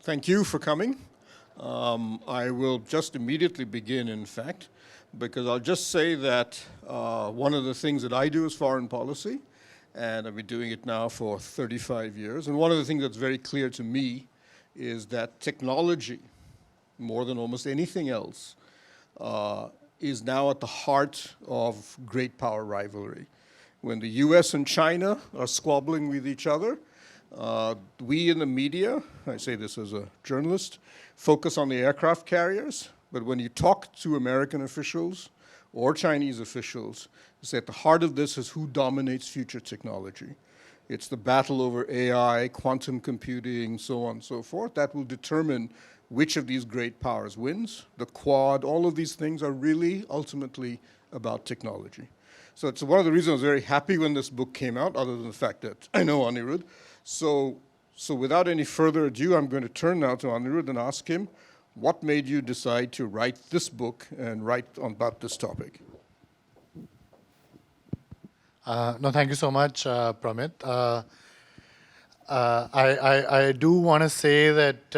Thank you for coming. I will just immediately begin, in fact, because I'll just say that one of the things that I do is foreign policy, and I've been doing it now for 35 years. And one of the things that's very clear to me is that technology, more than almost anything else, is now at the heart of great power rivalry. When the US and China are squabbling with each other, we in the media, I say this as a journalist, focus on the aircraft carriers, but when you talk to American officials or Chinese officials, you say at the heart of this is who dominates future technology. It's the battle over AI, quantum computing, so on and so forth. That will determine which of these great powers wins. The Quad, all of these things are really ultimately about technology. So it's one of the reasons I was very happy when this book came out, other than the fact that I know Anirudh. So without any further ado, I'm going to turn now to Anirudh and ask him, what made you decide to write this book and write about this topic? No, thank you so much, Pramit. I do want to say that,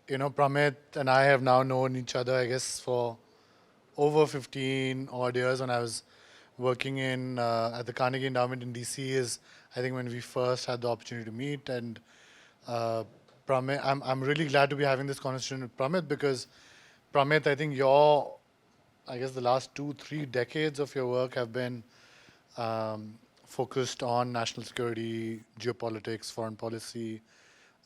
Pramit and I have now known each other, I guess, for over 15 odd years. When I was working at the Carnegie Endowment in DC is, I think, when we first had the opportunity to meet. And Pramit, I'm really glad to be having this conversation with Pramit because, Pramit, I think the last 2-3 decades of your work have been focused on national security, geopolitics, foreign policy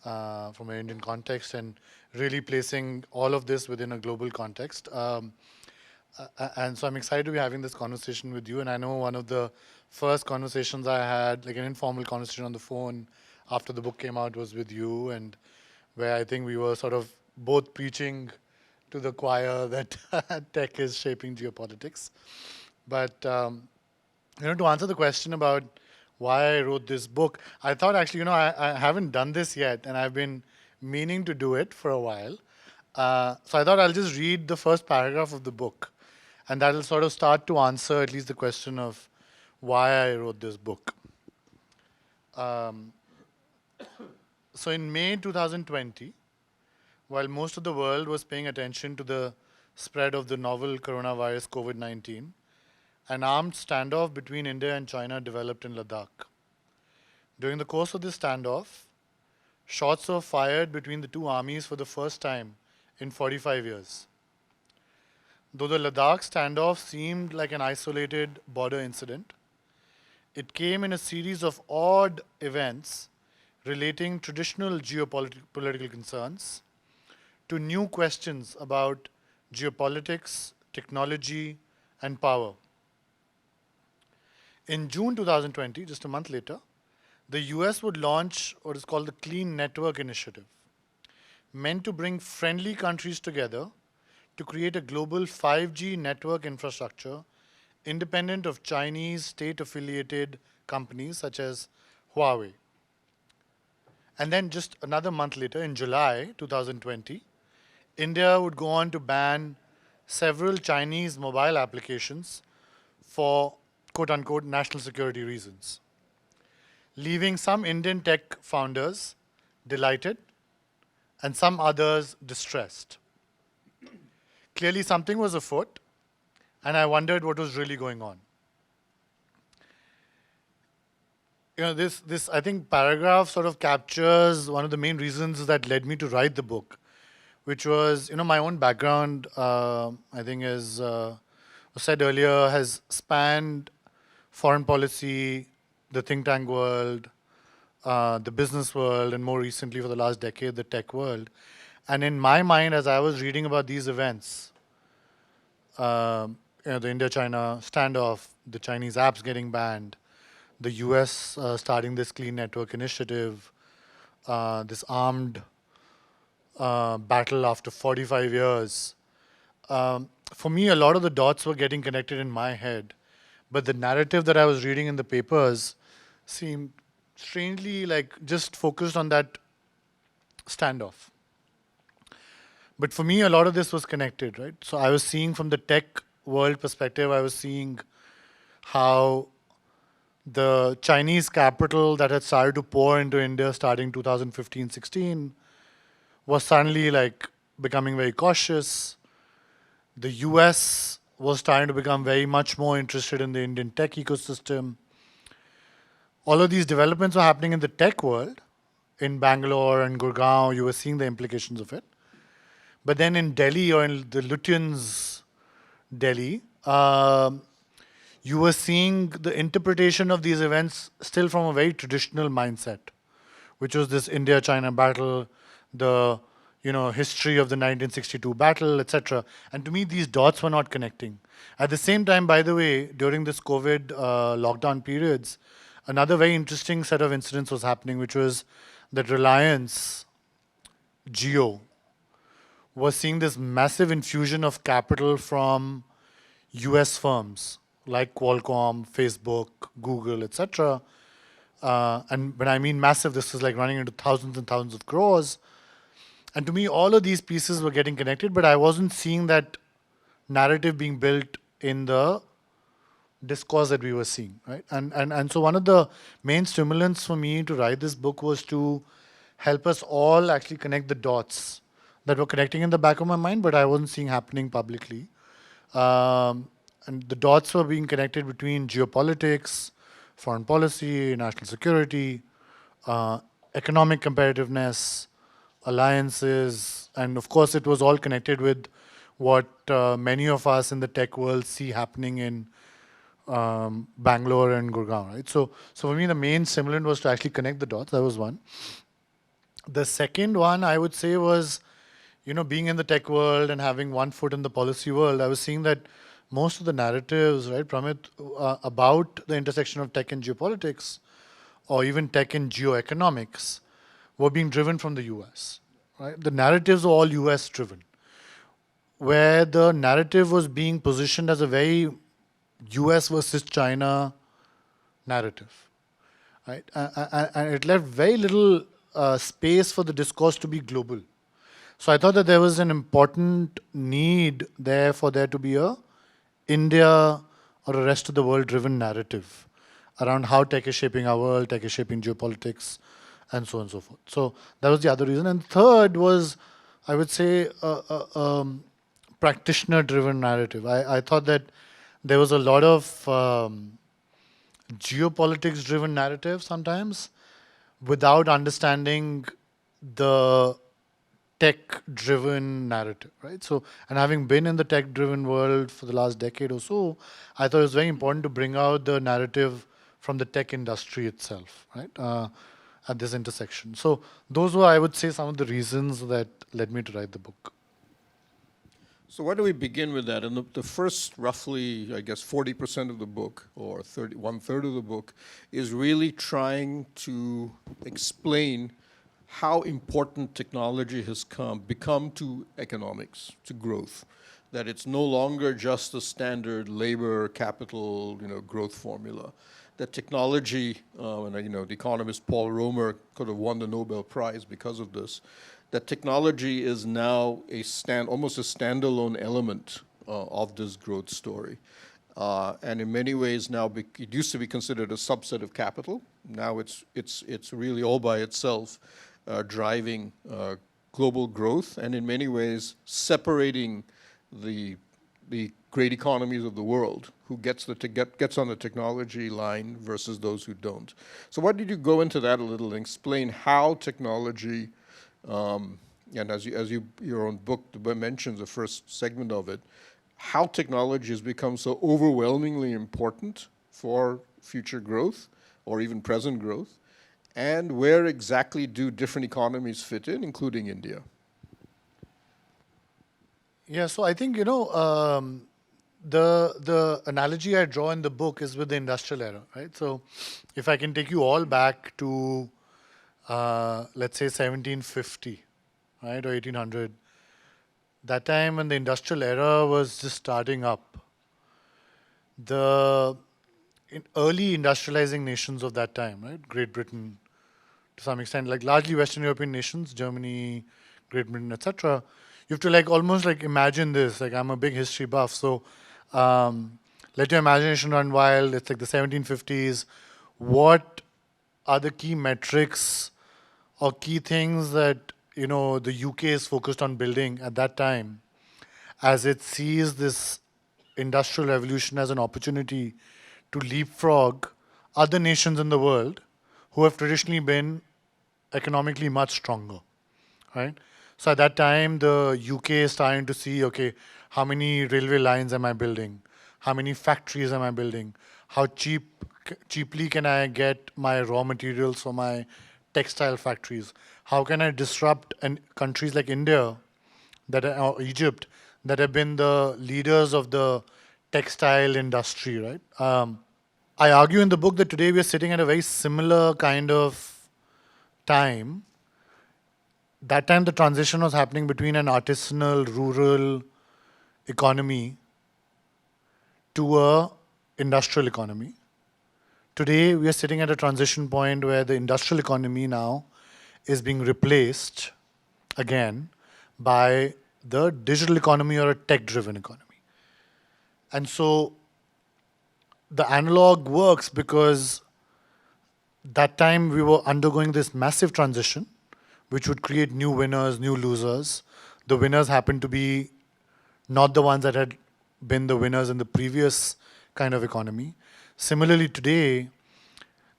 from an Indian context, and really placing all of this within a global context. And so I'm excited to be having this conversation with you. And I know one of the first conversations I had, like an informal conversation on the phone after the book came out, was with you, and where I think we were sort of both preaching to the choir that tech is shaping geopolitics. But to answer the question about why I wrote this book, I thought actually, I haven't done this yet, and I've been meaning to do it for a while. So I thought I'll just read the first paragraph of the book, and that'll sort of start to answer at least the question of why I wrote this book. So in May 2020, while most of the world was paying attention to the spread of the novel coronavirus COVID-19, an armed standoff between India and China developed in Ladakh. During the course of this standoff, shots were fired between the two armies for the first time in 45 years. Though the Ladakh standoff seemed like an isolated border incident, it came in a series of odd events relating traditional geopolitical concerns to new questions about geopolitics, technology, and power. In June 2020, just a month later, the US would launch what is called the Clean Network Initiative, meant to bring friendly countries together to create a global 5G network infrastructure independent of Chinese state-affiliated companies such as Huawei. And then just another month later, in July 2020, India would go on to ban several Chinese mobile applications for quote-unquote national security reasons, leaving some Indian tech founders delighted and some others distressed. Clearly something was afoot, and I wondered what was really going on. This I think paragraph sort of captures one of the main reasons that led me to write the book, which was, my own background, I think as was said earlier, has spanned foreign policy, the think tank world, the business world, and more recently for the last decade, the tech world. And in my mind, as I was reading about these events, the India-China standoff, the Chinese apps getting banned, the US starting this Clean Network Initiative, this armed battle after 45 years. For me, a lot of the dots were getting connected in my head, but the narrative that I was reading in the papers seemed strangely like just focused on that standoff. But for me, a lot of this was connected, right? So I was seeing from the tech world perspective, I was seeing how the Chinese capital that had started to pour into India starting 2015-16 was suddenly like becoming very cautious. The US was starting to become very much more interested in the Indian tech ecosystem. All of these developments were happening in the tech world. In Bangalore and Gurgaon, you were seeing the implications of it. But then in Delhi, or in the Lutyens' Delhi, you were seeing the interpretation of these events still from a very traditional mindset, which was this India-China battle, the history of the 1962 battle, etc. And to me, these dots were not connecting. At the same time, by the way, during this COVID lockdown periods, another very interesting set of incidents was happening, which was that Reliance Jio was seeing this massive infusion of capital from US firms like Qualcomm, Facebook, Google, etc. And when I mean massive, this is like running into thousands and thousands of crores. And to me, all of these pieces were getting connected, but I wasn't seeing that narrative being built in the discourse that we were seeing, right? And so one of the main stimulants for me to write this book was to help us all actually connect the dots that were connecting in the back of my mind, but I wasn't seeing happening publicly. And the dots were being connected between geopolitics, foreign policy, national security, economic competitiveness, alliances, and of course it was all connected with what many of us in the tech world see happening in Bangalore and Gurgaon, right? So for me, the main stimulant was to actually connect the dots. That was one. The second one I would say was, being in the tech world and having one foot in the policy world, I was seeing that most of the narratives, right, Pramit, about the intersection of tech and geopolitics, or even tech and geoeconomics, were being driven from the US, right? The narratives were all US driven, where the narrative was being positioned as a very US versus China narrative, right? And it left very little space for the discourse to be global. So I thought that there was an important need there for there to be a India or a rest of the world driven narrative around how tech is shaping our world, tech is shaping geopolitics, and so on and so forth. So that was the other reason. And third was, I would say, a practitioner driven narrative. I thought that there was a lot of geopolitics driven narrative sometimes without understanding the tech-driven narrative, right? So, and having been in the tech-driven world for the last decade or so, I thought it was very important to bring out the narrative from the tech industry itself, right? At this intersection. So those were, I would say, some of the reasons that led me to write the book. So why don't we begin with that? And the first roughly, I guess, 40% of the book, or 1/3 of the book, is really trying to explain how important technology has become to economics, to growth. That it's no longer just a standard labor, capital, growth formula. That technology, and the economist Paul Romer could have won the Nobel Prize because of this. That technology is now almost a standalone element of this growth story. And in many ways now, it used to be considered a subset of capital. Now it's really all by itself driving global growth, and in many ways separating the great economies of the world, who gets on the technology line versus those who don't. So why did you go into that a little and explain how technology, and as your own book mentions, the first segment of it, how technology has become so overwhelmingly important for future growth or even present growth, and where exactly do different economies fit in, including India? Yeah, so I think, the analogy I draw in the book is with the industrial era, right? So if I can take you all back to, let's say 1750, right, or 1800, that time when the industrial era was just starting up, the early industrializing nations of that time, right, Great Britain, to some extent, like largely Western European nations, Germany, Great Britain, etc. You have to almost imagine this. I'm a big history buff, so let your imagination run wild. It's like the 1750s. what are the key metrics or key things that the UK is focused on building at that time, as it sees this industrial revolution as an opportunity to leapfrog other nations in the world who have traditionally been economically much stronger, right? So at that time, the UK is starting to see, okay, how many railway lines am I building? How many factories am I building? How cheaply can I get my raw materials for my textile factories? How can I disrupt countries like India or Egypt that have been the leaders of the textile industry, right? I argue in the book that today we are sitting at a very similar kind of time. That time the transition was happening between an artisanal, rural economy to a industrial economy. Today we are sitting at a transition point where the industrial economy now is being replaced again by the digital economy or a tech-driven economy. And so the analog works because that time we were undergoing this massive transition, which would create new winners, new losers. The winners happened to be not the ones that had been the winners in the previous kind of economy. Similarly, today,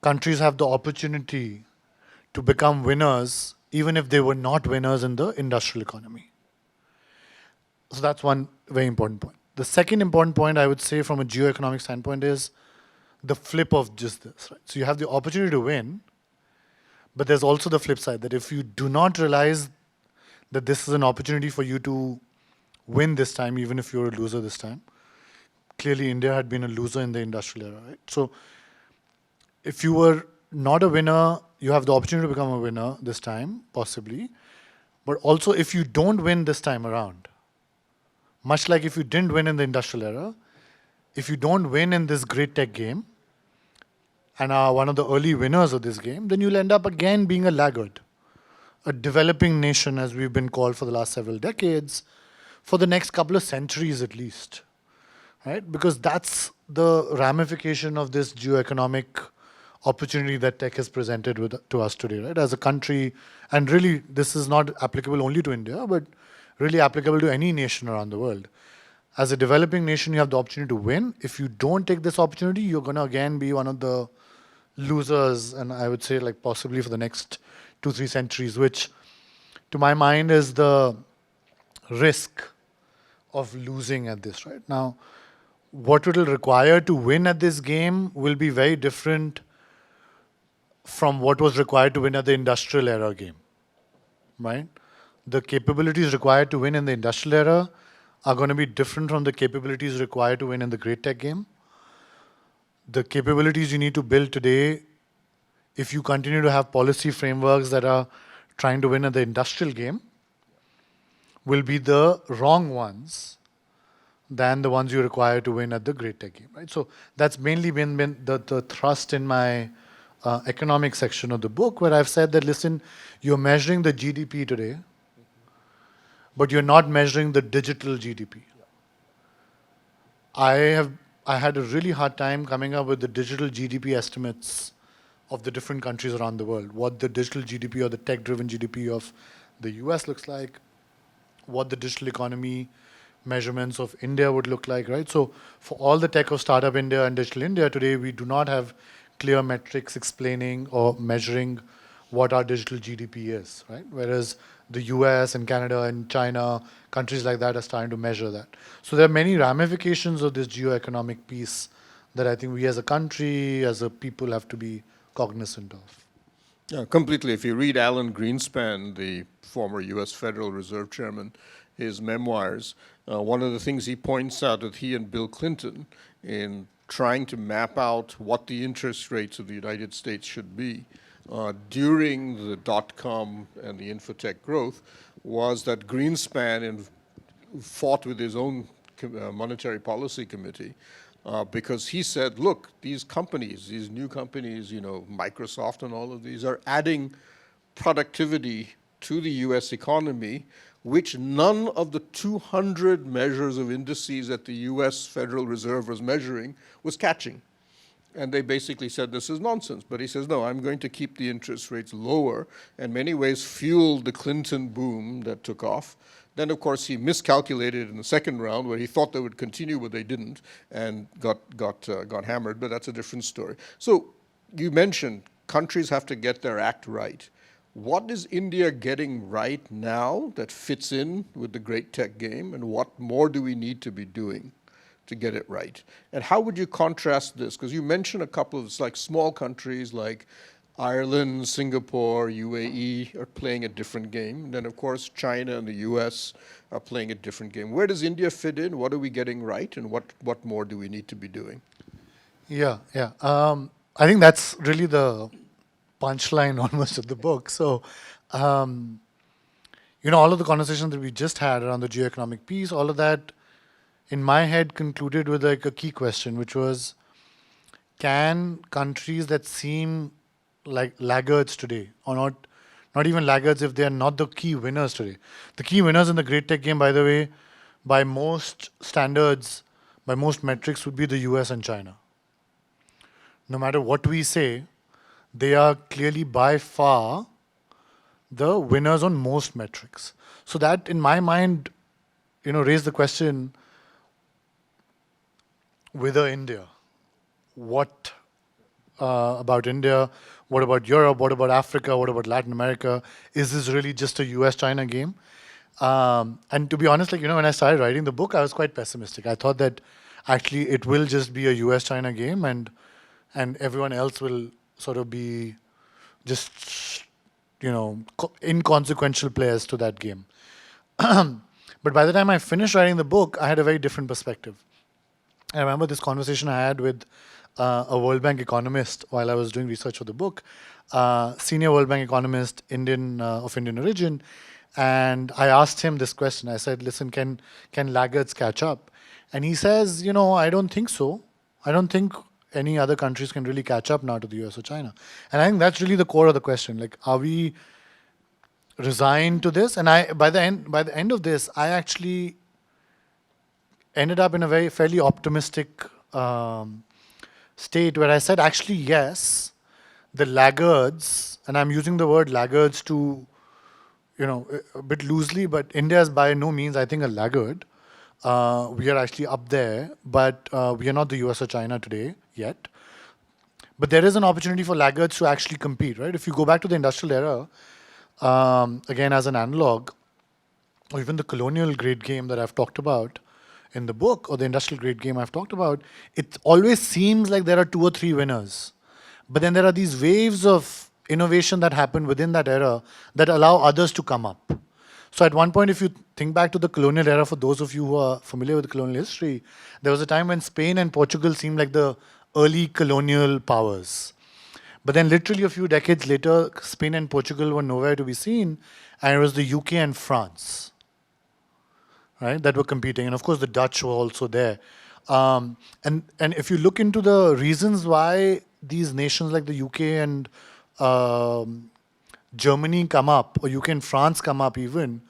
countries have the opportunity to become winners even if they were not winners in the industrial economy. So that's one very important point. The second important point I would say from a geoeconomic standpoint is the flip of just this. Right? So you have the opportunity to win, but there's also the flip side that if you do not realize that this is an opportunity for you to win this time, even if you're a loser this time. Clearly, India had been a loser in the industrial era, right? So if you were not a winner, you have the opportunity to become a winner this time, possibly. But also, if you don't win this time around, much like if you didn't win in the industrial era, if you don't win in this great tech game and are one of the early winners of this game, then you'll end up again being a laggard, a developing nation, as we've been called for the last several decades, for the next couple of centuries at least, right? Because that's the ramification of this geoeconomic opportunity that tech has presented to us today, right? As a country, and really this is not applicable only to India, but really applicable to any nation around the world. As a developing nation, you have the opportunity to win. If you don't take this opportunity, you're going to again be one of the losers, and I would say like possibly for the next 2-3 centuries, which to my mind is the risk of losing at this, right? Now, what it will require to win at this game will be very different from what was required to win at the industrial era game, right? The capabilities required to win in the industrial era are going to be different from the capabilities required to win in the great tech game. The capabilities you need to build today, if you continue to have policy frameworks that are trying to win at the industrial game, will be the wrong ones than the ones you require to win at the great tech game, right? So that's mainly been the thrust in my economic section of the book, where I've said that, listen, you're measuring the GDP today, but you're not measuring the digital GDP. I had a really hard time coming up with the digital GDP estimates of the different countries around the world, what the digital GDP or the tech-driven GDP of the US looks like, what the digital economy measurements of India would look like, right? So for all the tech of Startup India and Digital India today, we do not have clear metrics explaining or measuring what our digital GDP is, right? Whereas the US and Canada and China, countries like that are starting to measure that. So there are many ramifications of this geoeconomic piece that I think we as a country, as a people have to be cognizant of. Yeah, completely. If you read Alan Greenspan, the former US Federal Reserve Chairman, his memoirs, one of the things he points out that he and Bill Clinton, in trying to map out what the interest rates of the United States should be during the dot-com and the infotech growth, was that Greenspan fought with his own monetary policy committee because he said, look, these companies, these new companies, you know, Microsoft and all of these are adding productivity to the US economy, which none of the 200 measures of indices that the US Federal Reserve was measuring was catching. And they basically said this is nonsense. But he says, no, I'm going to keep the interest rates lower, and in many ways fueled the Clinton boom that took off. Then, of course, he miscalculated in the second round where he thought they would continue, but they didn't, and got hammered, but that's a different story. So you mentioned countries have to get their act right. What is India getting right now that fits in with the great tech game, and what more do we need to be doing to get it right? And how would you contrast this? Because you mentioned a couple of like small countries like Ireland, Singapore, UAE are playing a different game. And then, of course, China and the US are playing a different game. Where does India fit in? What are we getting right? And what more do we need to be doing? Yeah. I think that's really the punchline almost of the book. So, all of the conversations that we just had around the geoeconomic piece, all of that in my head concluded with like a key question, which was, can countries that seem like laggards today, or not even laggards if they are not the key winners today. The key winners in the great tech game, by the way, by most standards, by most metrics, would be the US and China. No matter what we say, they are clearly by far the winners on most metrics. So that, in my mind, raised the question, whether India, what about India, what about Europe, what about Africa, what about Latin America? Is this really just a US-China game? And to be honest, when I started writing the book, I was quite pessimistic. I thought that actually it will just be a US-China game, and everyone else will sort of be just, inconsequential players to that game. But by the time I finished writing the book, I had a very different perspective. I remember this conversation I had with a World Bank economist while I was doing research for the book, senior World Bank economist, of Indian origin, and I asked him this question. I said, listen, can laggards catch up? And he says, I don't think so. I don't think any other countries can really catch up now to the US or China. And I think that's really the core of the question. Like, are we resigned to this? And by the end of this, I actually ended up in a very fairly optimistic state where I said, actually, yes, the laggards, and I'm using the word laggards to, a bit loosely, but India is by no means, I think, a laggard. We are actually up there, but we are not the US or China today yet. But there is an opportunity for laggards to actually compete, right? If you go back to the industrial era, again, as an analog, or even the colonial grade game that I've talked about in the book, or the industrial grade game I've talked about, it always seems like there are 2 or 3 winners. But then there are these waves of innovation that happen within that era that allow others to come up. So at one point, if you think back to the colonial era, for those of you who are familiar with colonial history, there was a time when Spain and Portugal seemed like the early colonial powers. But then literally a few decades later, Spain and Portugal were nowhere to be seen, and it was the UK and France, right, that were competing. And of course, the Dutch were also there. And if you look into the reasons why these nations like the UK and Germany come up, or UK and France come up even,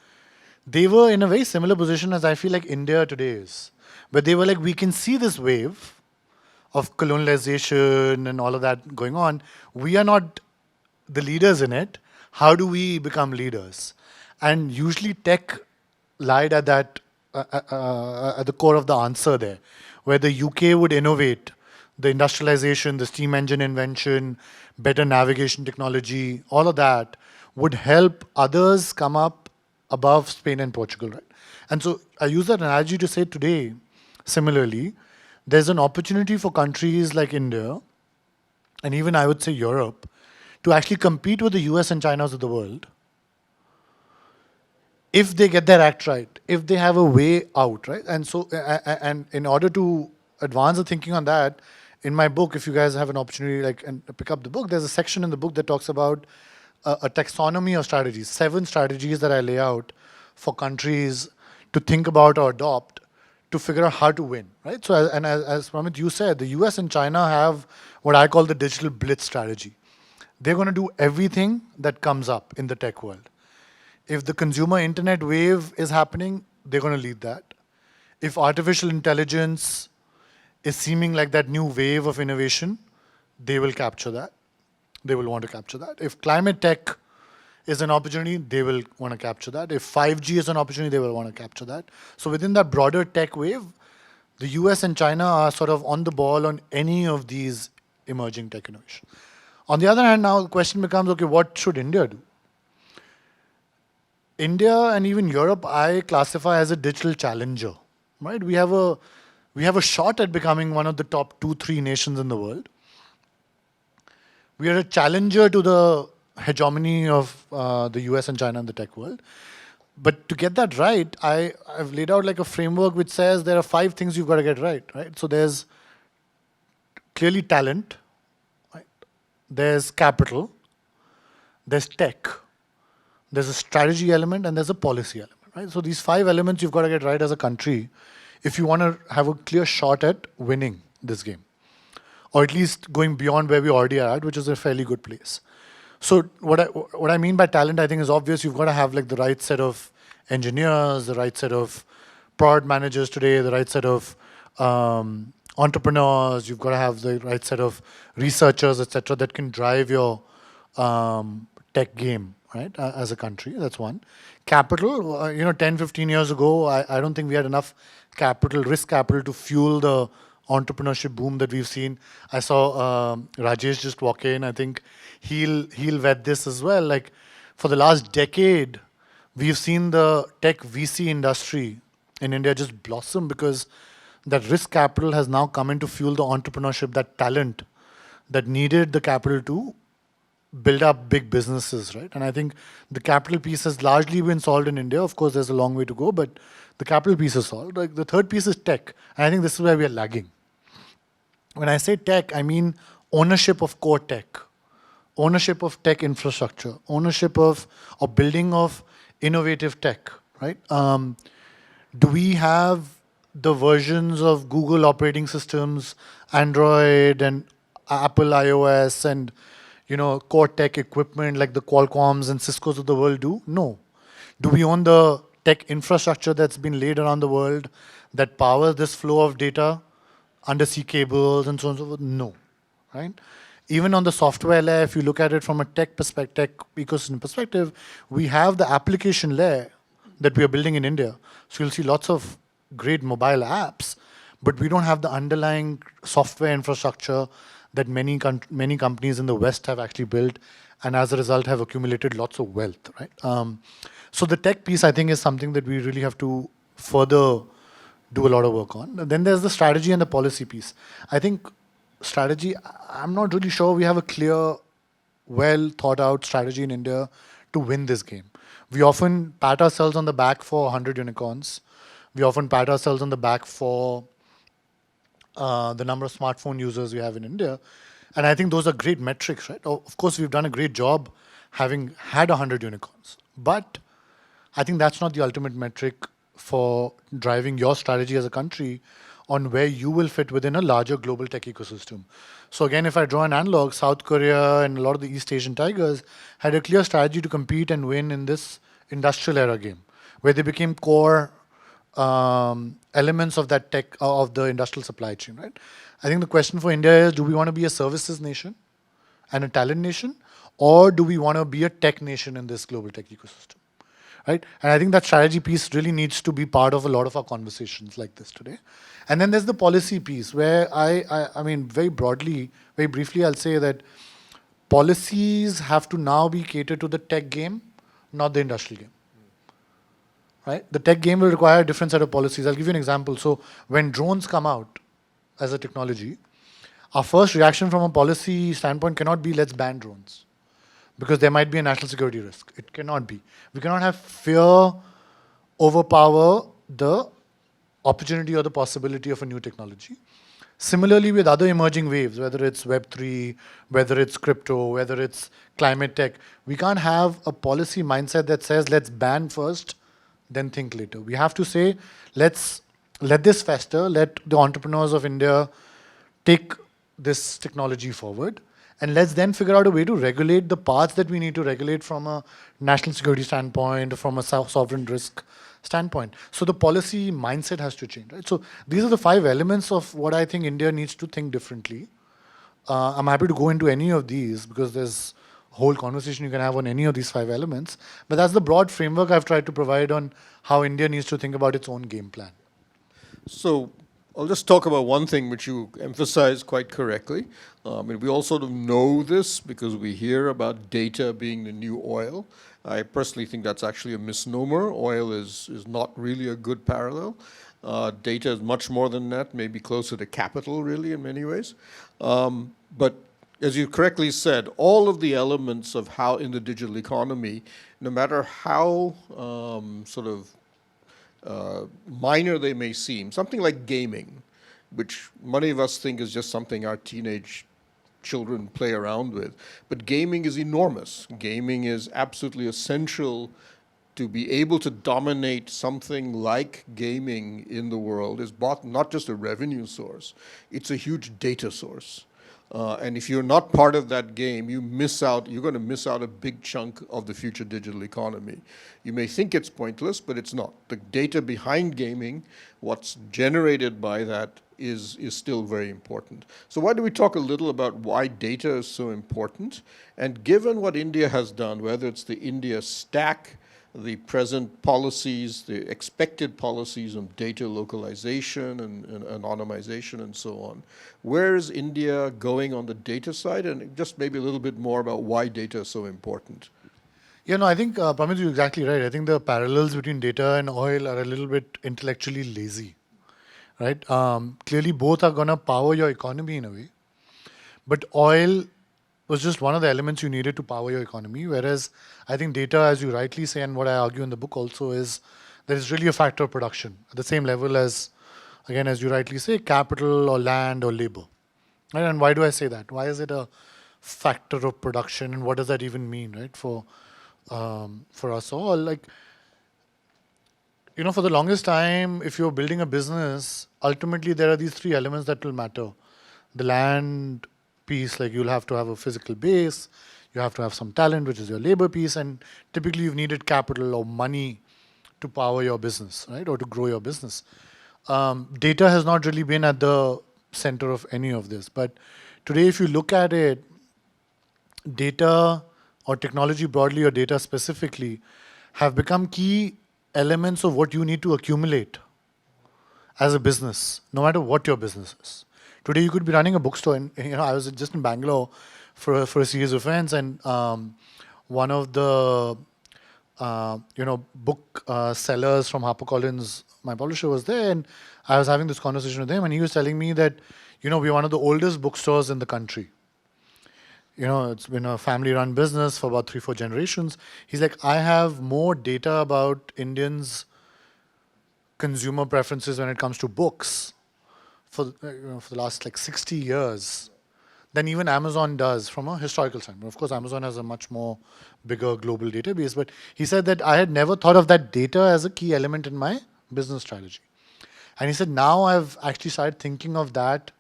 they were in a very similar position as I feel like India today is. But they were like, we can see this wave of colonialization and all of that going on. We are not the leaders in it. How do we become leaders? And usually tech lied at that, at the core of the answer there, where the UK would innovate the industrialization, the steam engine invention, better navigation technology, all of that would help others come up above Spain and Portugal, right? And so I use that analogy to say today, similarly, there's an opportunity for countries like India, and even I would say Europe, to actually compete with the US and China's of the world if they get their act right, if they have a way out, right? And so, and in order to advance the thinking on that, in my book, if you guys have an opportunity and pick up the book, there's a section in the book that talks about a taxonomy of strategies, 7 strategies that I lay out for countries to think about or adopt to figure out how to win, right? So, as Pramit, you said, the US and China have what I call the digital blitz strategy. They're going to do everything that comes up in the tech world. If the consumer internet wave is happening, they're going to lead that. If artificial intelligence is seeming like that new wave of innovation, they will capture that. They will want to capture that. If climate tech is an opportunity, they will want to capture that. If 5G is an opportunity, they will want to capture that. So within that broader tech wave, the US and China are sort of on the ball on any of these emerging tech innovations. On the other hand, now the question becomes, okay, what should India do? India and even Europe, I classify as a digital challenger, right? We have a shot at becoming one of the top 2-3 nations in the world. We are a challenger to the hegemony of the US and China in the tech world. But to get that right, I've laid out like a framework which says there are 5 things you've got to get right? So there's clearly talent, right? There's capital, there's tech, there's a strategy element, and there's a policy element, right? So these 5 elements you've got to get right as a country if you want to have a clear shot at winning this game, or at least going beyond where we already are at, which is a fairly good place. So what I mean by talent, I think, is obvious. You've got to have like the right set of engineers, the right set of product managers today, the right set of entrepreneurs. You've got to have the right set of researchers, etc., that can drive your tech game, right, as a country. That's one. Capital, 10, 15 years ago, I don't think we had enough capital, risk capital, to fuel the entrepreneurship boom that we've seen. I saw Rajesh just walk in. I think he'll vet this as well. Like, for the last decade, we've seen the tech VC industry in India just blossom because that risk capital has now come in to fuel the entrepreneurship, that talent that needed the capital to build up big businesses, right? And I think the capital piece has largely been solved in India. Of course, there's a long way to go, but the capital piece is solved. Like, the third piece is tech. And I think this is where we are lagging. When I say tech, I mean ownership of core tech, ownership of tech infrastructure, ownership of or building of innovative tech, right? Do we have the versions of Google operating systems, Android and Apple iOS, and core tech equipment like the Qualcomms and Ciscos of the world do? No. Do we own the tech infrastructure that's been laid around the world that powers this flow of data, undersea cables and so on and so forth? No, right? Even on the software layer, if you look at it from a tech perspective, ecosystem perspective, we have the application layer that we are building in India. So you'll see lots of great mobile apps, but we don't have the underlying software infrastructure that many companies in the West have actually built, and as a result have accumulated lots of wealth, right? So the tech piece, I think, is something that we really have to further do a lot of work on. Then there's the strategy and the policy piece. I think strategy, I'm not really sure we have a clear, well thought out strategy in India to win this game. We often pat ourselves on the back for 100 unicorns. We often pat ourselves on the back for the number of smartphone users we have in India. And I think those are great metrics, right? Of course, we've done a great job having had 100 unicorns. But I think that's not the ultimate metric for driving your strategy as a country on where you will fit within a larger global tech ecosystem. So again, if I draw an analog, South Korea and a lot of the East Asian tigers had a clear strategy to compete and win in this industrial era game, where they became core elements of that tech, of the industrial supply chain, right? I think the question for India is, do we want to be a services nation and a talent nation, or do we want to be a tech nation in this global tech ecosystem, right? And I think that strategy piece really needs to be part of a lot of our conversations like this today. And then there's the policy piece, where I mean, very broadly, very briefly, I'll say that policies have to now be catered to the tech game, not the industrial game. Right? The tech game will require a different set of policies. I'll give you an example. So when drones come out as a technology, our first reaction from a policy standpoint cannot be, let's ban drones, because there might be a national security risk. It cannot be. We cannot have fear overpower the opportunity or the possibility of a new technology. Similarly, with other emerging waves, whether it's Web3, whether it's crypto, whether it's climate tech, we can't have a policy mindset that says, let's ban first, then think later. We have to say, let's let this fester, let the entrepreneurs of India take this technology forward, and let's then figure out a way to regulate the parts that we need to regulate from a national security standpoint, from a sovereign risk standpoint. So the policy mindset has to change, right? So these are the 5 elements of what I think India needs to think differently I'm happy to go into any of these because there's a whole conversation you can have on any of these 5 elements. But that's the broad framework I've tried to provide on how India needs to think about its own game plan. So I'll just talk about one thing which you emphasized quite correctly. And we all sort of know this because we hear about data being the new oil. I personally think that's actually a misnomer. Oil is not really a good parallel. Data is much more than that, maybe closer to capital, really, in many ways. But as you correctly said, all of the elements of how in the digital economy, no matter how minor they may seem, something like gaming, which many of us think is just something our teenage children play around with. But gaming is enormous. Gaming is absolutely essential to be able to dominate something like gaming in the world is not just a revenue source, it's a huge data source. And if you're not part of that game, you're going to miss out a big chunk of the future digital economy. You may think it's pointless, but it's not. The data behind gaming, what's generated by that is still very important. So why don't we talk a little about why data is so important? And given what India has done, whether it's the India stack, the present policies, the expected policies on data localization and anonymization and so on. Where is India going on the data side? And just maybe a little bit more about why data is so important. Yeah, no, I think, Pramit, you're exactly right. I think the parallels between data and oil are a little bit intellectually lazy, right? Clearly, both are going to power your economy in a way. But oil was just one of the elements you needed to power your economy, whereas I think data, as you rightly say, and what I argue in the book also, is there is really a factor of production at the same level as, again, as you rightly say, capital or land or labor. Right? And why do I say that? Why is it a factor of production, and what does that even mean, right, for us all? Like, for the longest time, if you're building a business, ultimately there are these 3 elements that will matter. The land piece, like you'll have to have a physical base, you have to have some talent, which is your labor piece, and typically you've needed capital or money to power your business, right, or to grow your business. Data has not really been at the center of any of this, but today if you look at it, data or technology broadly or data specifically have become key elements of what you need to accumulate as a business, no matter what your business is. Today you could be running a bookstore, and I was just in Bangalore for a series of events, and one of the book sellers from HarperCollins, my publisher, was there, and I was having this conversation with him, and he was telling me that we're one of the oldest bookstores in the country. It's been a family-run business for about 3-4 generations. He's like, I have more data about Indians' consumer preferences when it comes to books for the last 60 years than even Amazon does from a historical standpoint. Of course, Amazon has a much more bigger global database, but he said that I had never thought of that data as a key element in my business strategy. And he said, now I've actually started thinking of that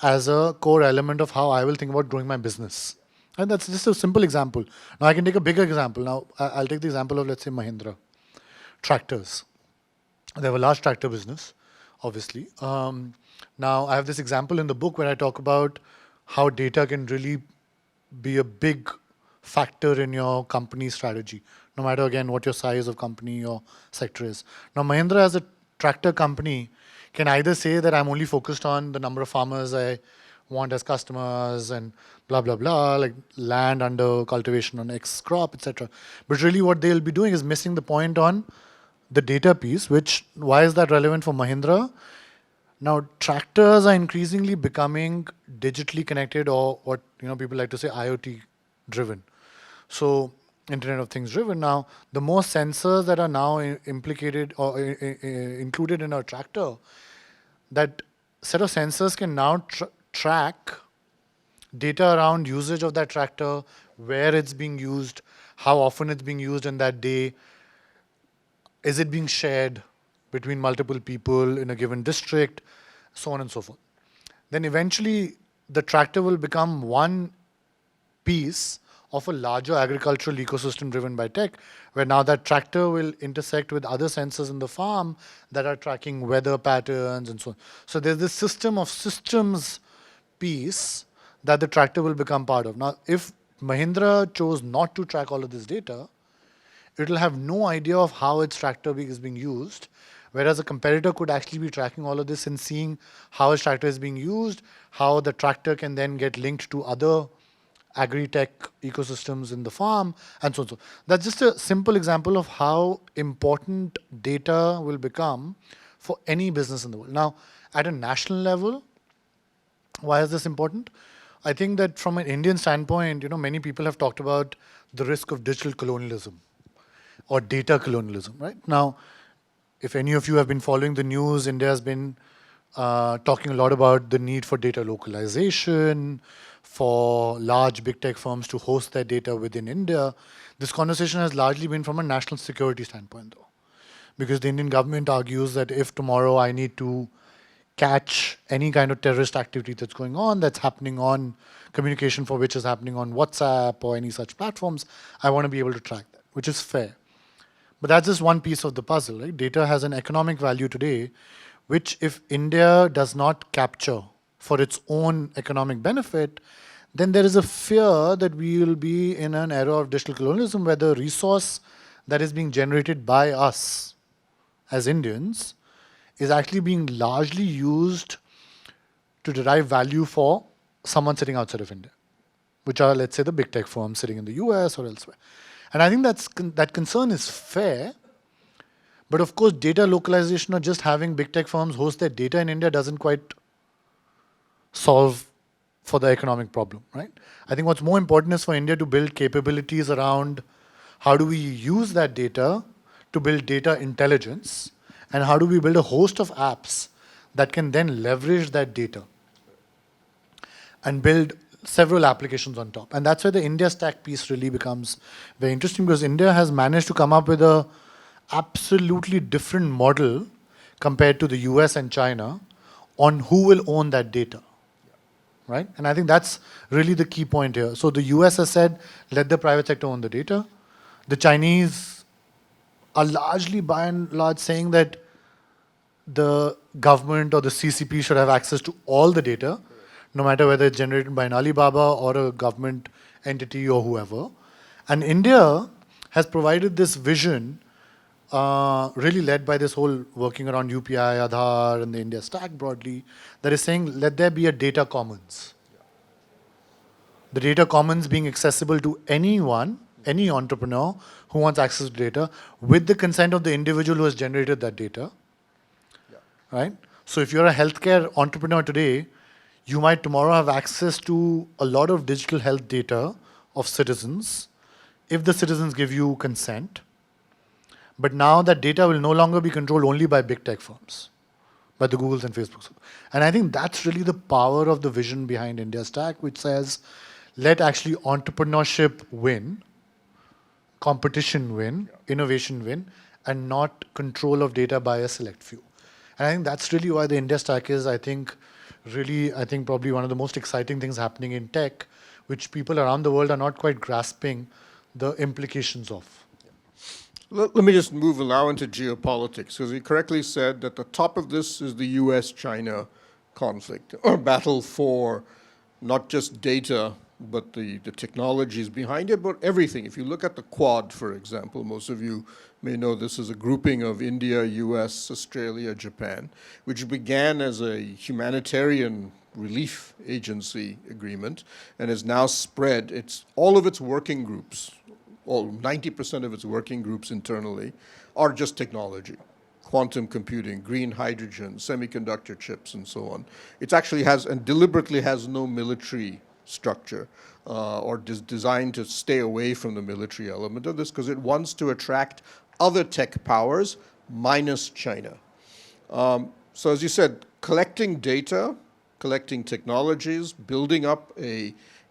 as a core element of how I will think about growing my business. And that's just a simple example. Now I can take a bigger example. Now I'll take the example of, let's say, Mahindra tractors. They have a large tractor business, obviously. Now, I have this example in the book where I talk about how data can really be a big factor in your company strategy, no matter, again, what your size of company or sector is. Now, Mahindra as a tractor company can either say that I'm only focused on the number of farmers I want as customers and blah, blah, blah, like land under cultivation on X crop, etc. But really what they'll be doing is missing the point on the data piece, why is that relevant for Mahindra? Now, tractors are increasingly becoming digitally connected, or what people like to say IoT driven. So, Internet of Things driven. Now, the more sensors that are now implicated or included in a tractor, that set of sensors can now track data around usage of that tractor, where it's being used, how often it's being used in that day, is it being shared between multiple people in a given district, so on and so forth. Then eventually the tractor will become one piece of a larger agricultural ecosystem driven by tech, where now that tractor will intersect with other sensors in the farm that are tracking weather patterns and so on. So there's this system of systems piece that the tractor will become part of. Now, if Mahindra chose not to track all of this data, it will have no idea of how its tractor is being used, whereas a competitor could actually be tracking all of this and seeing how its tractor is being used, how the tractor can then get linked to other agri-tech ecosystems in the farm, and so on. So that's just a simple example of how important data will become for any business in the world. Now, at a national level, why is this important? I think that from an Indian standpoint, many people have talked about the risk of digital colonialism or data colonialism, right? Now, if any of you have been following the news, India has been talking a lot about the need for data localization, for large big tech firms to host their data within India. This conversation has largely been from a national security standpoint, though, because the Indian government argues that if tomorrow I need to catch any kind of terrorist activity that's going on, that's happening on communication for which is happening on WhatsApp or any such platforms, I want to be able to track that, which is fair. But that's just one piece of the puzzle, right? Data has an economic value today, which if India does not capture for its own economic benefit, then there is a fear that we will be in an era of digital colonialism where the resource that is being generated by us as Indians is actually being largely used to derive value for someone sitting outside of India, which are, let's say, the big tech firms sitting in the US or elsewhere. And I think that concern is fair, but of course, data localization or just having big tech firms host their data in India doesn't quite solve for the economic problem, right? I think what's more important is for India to build capabilities around how do we use that data to build data intelligence, and how do we build a host of apps that can then leverage that data and build several applications on top. And that's where the India stack piece really becomes very interesting, because India has managed to come up with a absolutely different model compared to the US and China on who will own that data, right? And I think that's really the key point here. So the US has said, let the private sector own the data. The Chinese are largely, by and large, saying that the government or the CCP should have access to all the data, no matter whether it's generated by an Alibaba or a government entity or whoever. And India has provided this vision, really led by this whole working around UPI, Aadhaar, and the India stack broadly, that is saying, let there be a data commons. The data commons being accessible to anyone, any entrepreneur who wants access to data, with the consent of the individual who has generated that data. Right? So if you're a healthcare entrepreneur today, you might tomorrow have access to a lot of digital health data of citizens if the citizens give you consent. But now that data will no longer be controlled only by big tech firms, by the Googles and Facebooks. And I think that's really the power of the vision behind India Stack, which says, let actually entrepreneurship win, competition win, innovation win, and not control of data by a select few. And I think that's really why the India Stack is, probably one of the most exciting things happening in tech, which people around the world are not quite grasping the implications of. Let me just move now into geopolitics, because you correctly said that the top of this is the US-China conflict, or battle for not just data, but the technologies behind it, but everything. If you look at the Quad, for example, most of you may know this is a grouping of India, US, Australia, Japan, which began as a humanitarian relief agency agreement and has now spread. All of its working groups, 90% of its working groups internally are just technology. Quantum computing, green hydrogen, semiconductor chips, and so on. It actually has, and deliberately has, no military structure or designed to stay away from the military element of this, because it wants to attract other tech powers minus China. So as you said, collecting data, collecting technologies, building up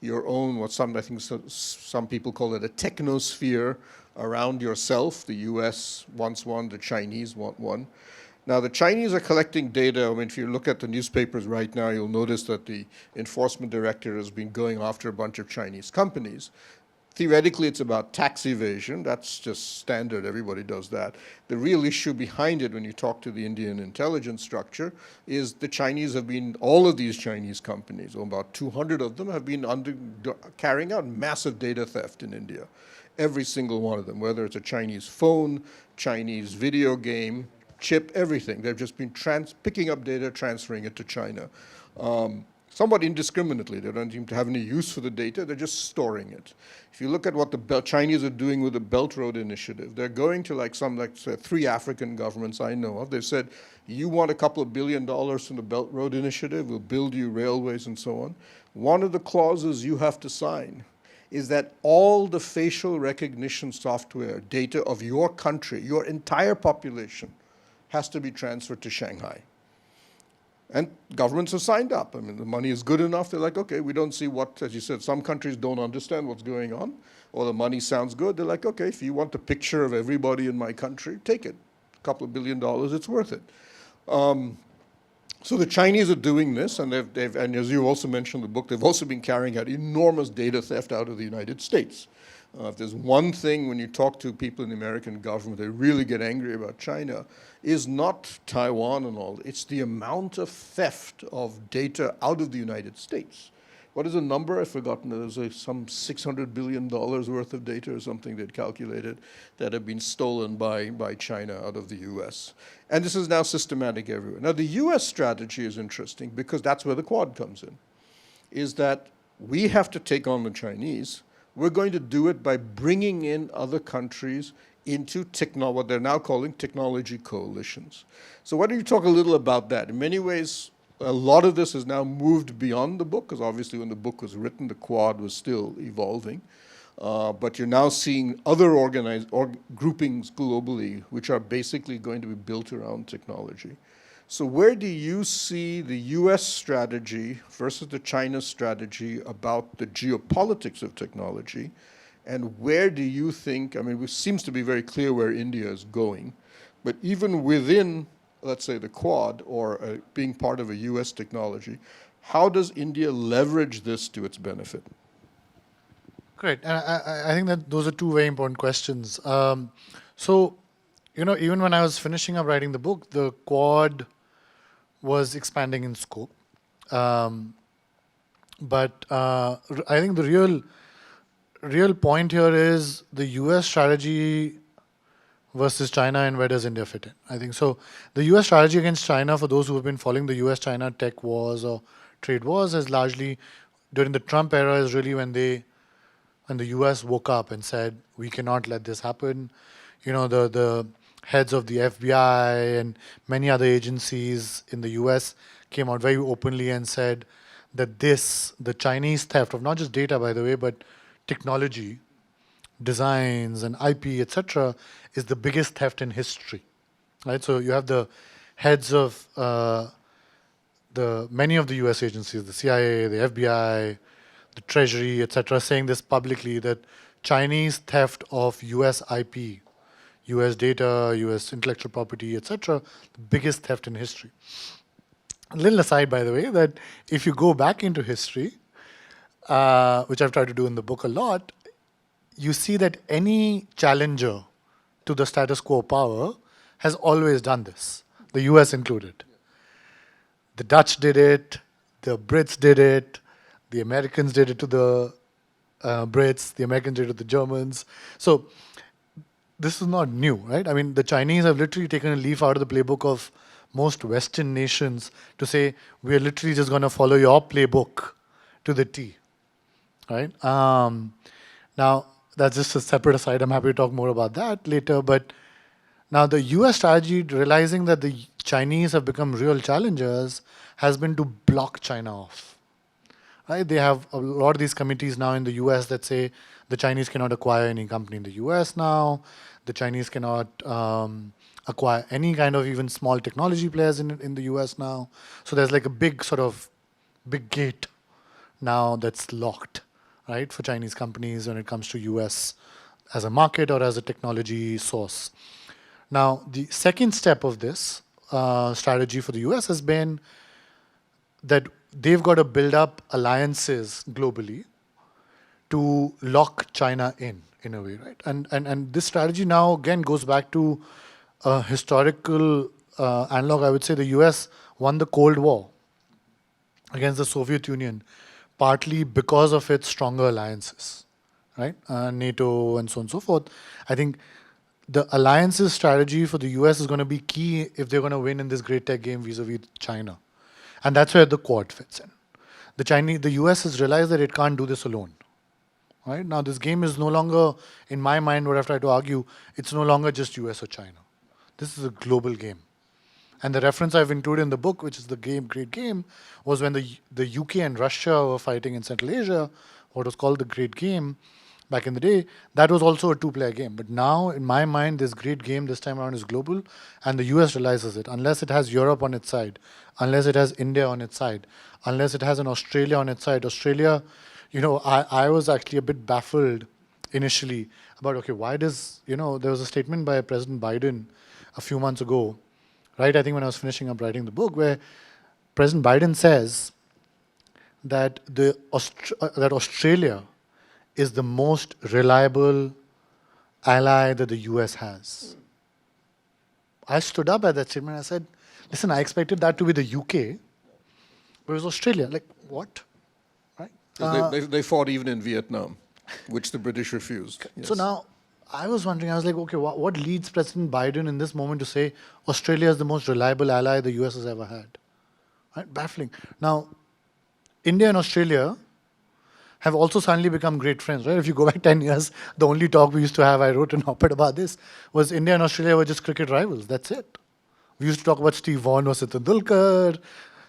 your own, what some people call it a technosphere around yourself. The US wants one, the Chinese want one. Now, the Chinese are collecting data. I mean, if you look at the newspapers right now, you'll notice that the enforcement director has been going after a bunch of Chinese companies. theoretically, it's about tax evasion. That's just standard. Everybody does that. The real issue behind it, when you talk to the Indian intelligence structure, is the Chinese have been, all of these Chinese companies, or about 200 of them, have been carrying out massive data theft in India. Every single one of them, whether it's a Chinese phone, Chinese video game, chip, everything. They've just been picking up data, transferring it to China. Somewhat indiscriminately. They don't seem to have any use for the data. They're just storing it. If you look at what the Chinese are doing with the Belt Road Initiative, they're going to say, 3 African governments I know of. They've said, you want a couple of $1 billion from the Belt Road Initiative, we'll build you railways and so on. One of the clauses you have to sign is that all the facial recognition software data of your country, your entire population, has to be transferred to Shanghai. And governments have signed up. I mean, the money is good enough. They're like, okay, we don't see what, as you said, some countries don't understand what's going on, or the money sounds good. They're like, okay, if you want a picture of everybody in my country, take it. A couple of $1 billion, it's worth it. So the Chinese are doing this, and and as you also mentioned in the book, they've also been carrying out enormous data theft out of the United States. If there's one thing when you talk to people in the American government, they really get angry about China, is not Taiwan and all. It's the amount of theft of data out of the United States. What is the number? I've forgotten. There's some $600 billion worth of data or something they'd calculated that have been stolen by China out of the US. And this is now systematic everywhere. Now, the US strategy is interesting because that's where the Quad comes in, is that we have to take on the Chinese. We're going to do it by bringing in other countries into what they're now calling technology coalitions. So why don't you talk a little about that? In many ways, a lot of this has now moved beyond the book, because obviously when the book was written, the Quad was still evolving. But you're now seeing other groupings globally which are basically going to be built around technology. So where do you see the US strategy versus the China strategy about the geopolitics of technology? And where do you think, I mean, it seems to be very clear where India is going, but even within, let's say, the Quad or being part of a US technology, how does India leverage this to its benefit? Great. And I think that those are two very important questions. So, even when I was finishing up writing the book, the Quad was expanding in scope. But I think the real point here is the US strategy versus China, and where does India fit in? I think so. The US strategy against China, for those who have been following the US-China tech wars or trade wars, is largely during the Trump era is really when the US woke up and said, we cannot let this happen. The heads of the FBI and many other agencies in the US came out very openly and said that the Chinese theft of not just data, by the way, but technology, designs and IP, etc., is the biggest theft in history. Right? So you have the heads of many of the US agencies, the CIA, the FBI, the Treasury, etc., saying this publicly, that Chinese theft of US IP, US data, US intellectual property, etc., the biggest theft in history. A little aside, by the way, that if you go back into history, which I've tried to do in the book a lot, you see that any challenger to the status quo power has always done this, the US included. The Dutch did it, the Brits did it, the Americans did it to the Brits, the Americans did it to the Germans. So this is not new, right? I mean, the Chinese have literally taken a leaf out of the playbook of most Western nations to say, we're literally just going to follow your playbook to the T, right? Now, that's just a separate aside. I'm happy to talk more about that later. But now the US strategy, realizing that the Chinese have become real challengers, has been to block China off. Right? They have a lot of these committees now in the US that say the Chinese cannot acquire any company in the US now. The Chinese cannot acquire any kind of even small technology players in the US now. So there's like a big gate now that's locked, right, for Chinese companies when it comes to US as a market or as a technology source. Now, the second step of this strategy for the US has been that they've got to build up alliances globally to lock China in a way, right? And this strategy now again goes back to a historical analog. I would say the US won the Cold War against the Soviet Union, partly because of its stronger alliances, right? NATO and so on and so forth. I think the alliances strategy for the US is going to be key if they're going to win in this great tech game vis-a-vis China. And that's where the Quad fits in. The US has realized that it can't do this alone. Right? Now, this game is no longer, in my mind, what I've tried to argue, it's no longer just US or China. This is a global game. And the reference I've included in the book, which is the Great Game, was when the UK and Russia were fighting in Central Asia, what was called the Great Game back in the day. That was also a two-player game. But now, in my mind, this Great Game this time around is global, and the US realizes it. Unless it has Europe on its side, unless it has India on its side, unless it has an Australia on its side. Australia, I was actually a bit baffled initially about, okay, why does, there was a statement by President Biden a few months ago, right? I think when I was finishing up writing the book, where President Biden says that that Australia is the most reliable ally that the US has. I stood up at that statement. I said, listen, I expected that to be the UK, but it was Australia. Like, what? Right? They fought even in Vietnam, which the British refused. Yes. So now, I was wondering, I was like, okay, what leads President Biden in this moment to say Australia is the most reliable ally the US has ever had? Right? Baffling. Now, India and Australia have also suddenly become great friends, right? If you go back 10 years, the only talk we used to have, I wrote an op-ed about this, was India and Australia were just cricket rivals. That's it. We used to talk about Steve Vaughan versus Tendulkar,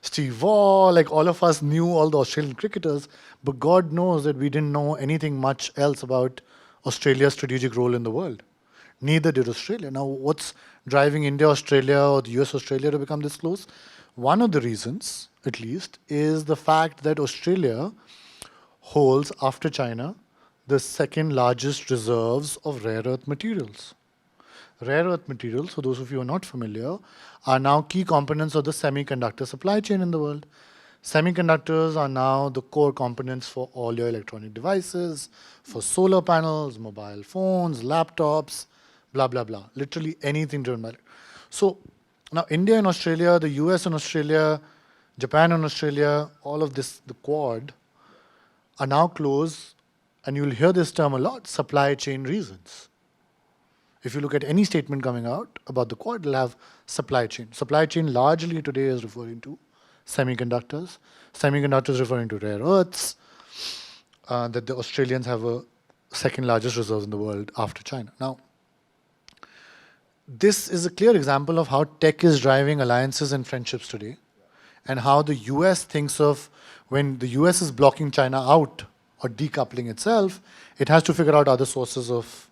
Steve Waugh, like all of us knew all the Australian cricketers, but God knows that we didn't know anything much else about Australia's strategic role in the world. Neither did Australia. Now, what's driving India, Australia, or the US, Australia to become this close? One of the reasons, at least, is the fact that Australia holds, after China, the second largest reserves of rare earth materials. Rare earth materials, for those of you who are not familiar, are now key components of the semiconductor supply chain in the world. Semiconductors are now the core components for all your electronic devices, for solar panels, mobile phones, laptops, blah, blah, blah. Literally anything driven by it. So now India and Australia, the US and Australia, Japan and Australia, all of this, the Quad, are now close, and you'll hear this term a lot, supply chain reasons. If you look at any statement coming out about the Quad, it'll have supply chain. Supply chain largely today is referring to semiconductors. Semiconductors referring to rare earths, that the Australians have a second largest reserves in the world after China. Now, this is a clear example of how tech is driving alliances and friendships today, and how the US thinks of when the US is blocking China out or decoupling itself, it has to figure out other sources of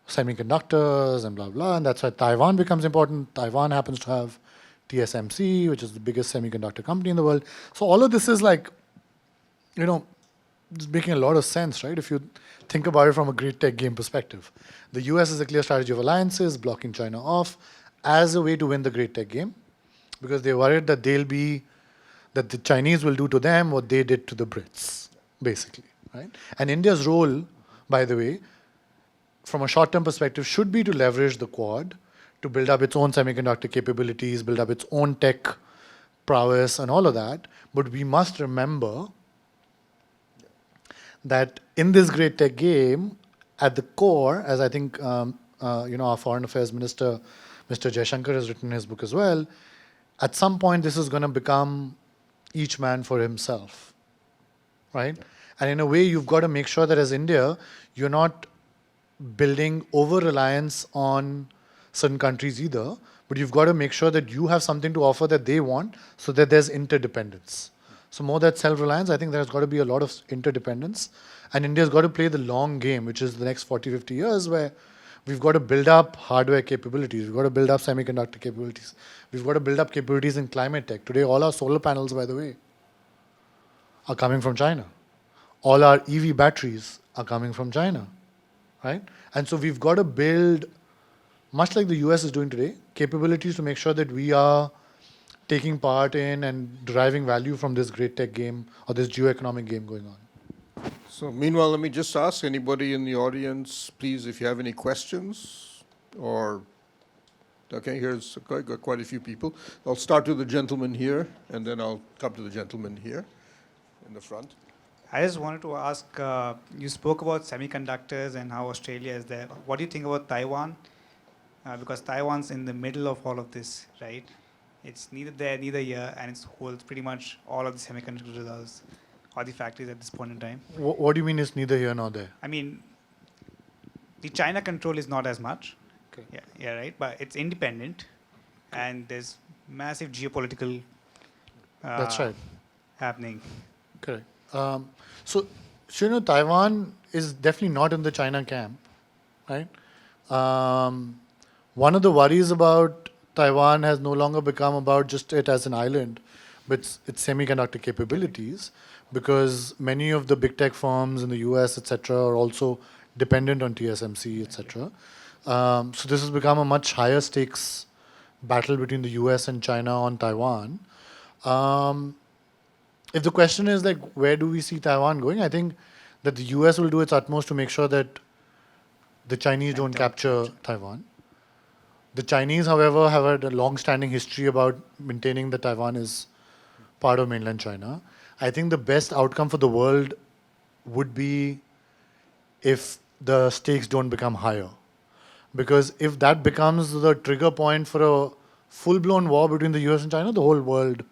semiconductors and blah, blah, and that's why Taiwan becomes important. Taiwan happens to have TSMC, which is the biggest semiconductor company in the world. So all of this is like, it's making a lot of sense, right? If you think about it from a great tech game perspective. The US has a clear strategy of alliances, blocking China off as a way to win the great tech game, because they're worried that that the Chinese will do to them what they did to the Brits, basically, right? And India's role, by the way, from a short-term perspective, should be to leverage the Quad to build up its own semiconductor capabilities, build up its own tech prowess and all of that. But we must remember that in this great tech game, at the core, as I think our Foreign Affairs Minister, Mr. Jaishankar, has written in his book as well, at some point this is going to become each man for himself, right? And in a way, you've got to make sure that as India, you're not building over-reliance on certain countries either, but you've got to make sure that you have something to offer that they want so that there's interdependence. So more than self-reliance, I think there's got to be a lot of interdependence, and India's got to play the long game, which is the next 40, 50 years, where we've got to build up hardware capabilities, we've got to build up semiconductor capabilities, we've got to build up capabilities in climate tech. Today, all our solar panels, by the way, are coming from China. All our EV batteries are coming from China, right? And so we've got to build, much like the US is doing today, capabilities to make sure that we are taking part in and deriving value from this great tech game or this geoeconomic game going on. So meanwhile, let me just ask anybody in the audience, please, if you have any questions or, okay, here's got quite a few people. I'll start with the gentleman here, and then I'll come to the gentleman here in the front. I just wanted to ask, you spoke about semiconductors and how Australia is there. What do you think about Taiwan? Because Taiwan's in the middle of all of this, right? It's neither there, neither here, and it holds pretty much all of the semiconductor results or the factories at this point in time. What do you mean it's neither here nor there? I mean, the China control is not as much. Okay. Yeah, right. But it's independent, and there's massive geopolitical That's right. happening. Correct. So, Taiwan is definitely not in the China camp, right? One of the worries about Taiwan has no longer become about just it as an island, but its semiconductor capabilities, because many of the big tech firms in the US, etc., are also dependent on TSMC, etc. So this has become a much higher stakes battle between the US and China on Taiwan. If the question is like, where do we see Taiwan going? I think that the US will do its utmost to make sure that the Chinese don't capture Taiwan. The Chinese, however, have had a long-standing history about maintaining that Taiwan is part of mainland China. I think the best outcome for the world would be if the stakes don't become higher. Because if that becomes the trigger point for a full-blown war between the US and China, the whole world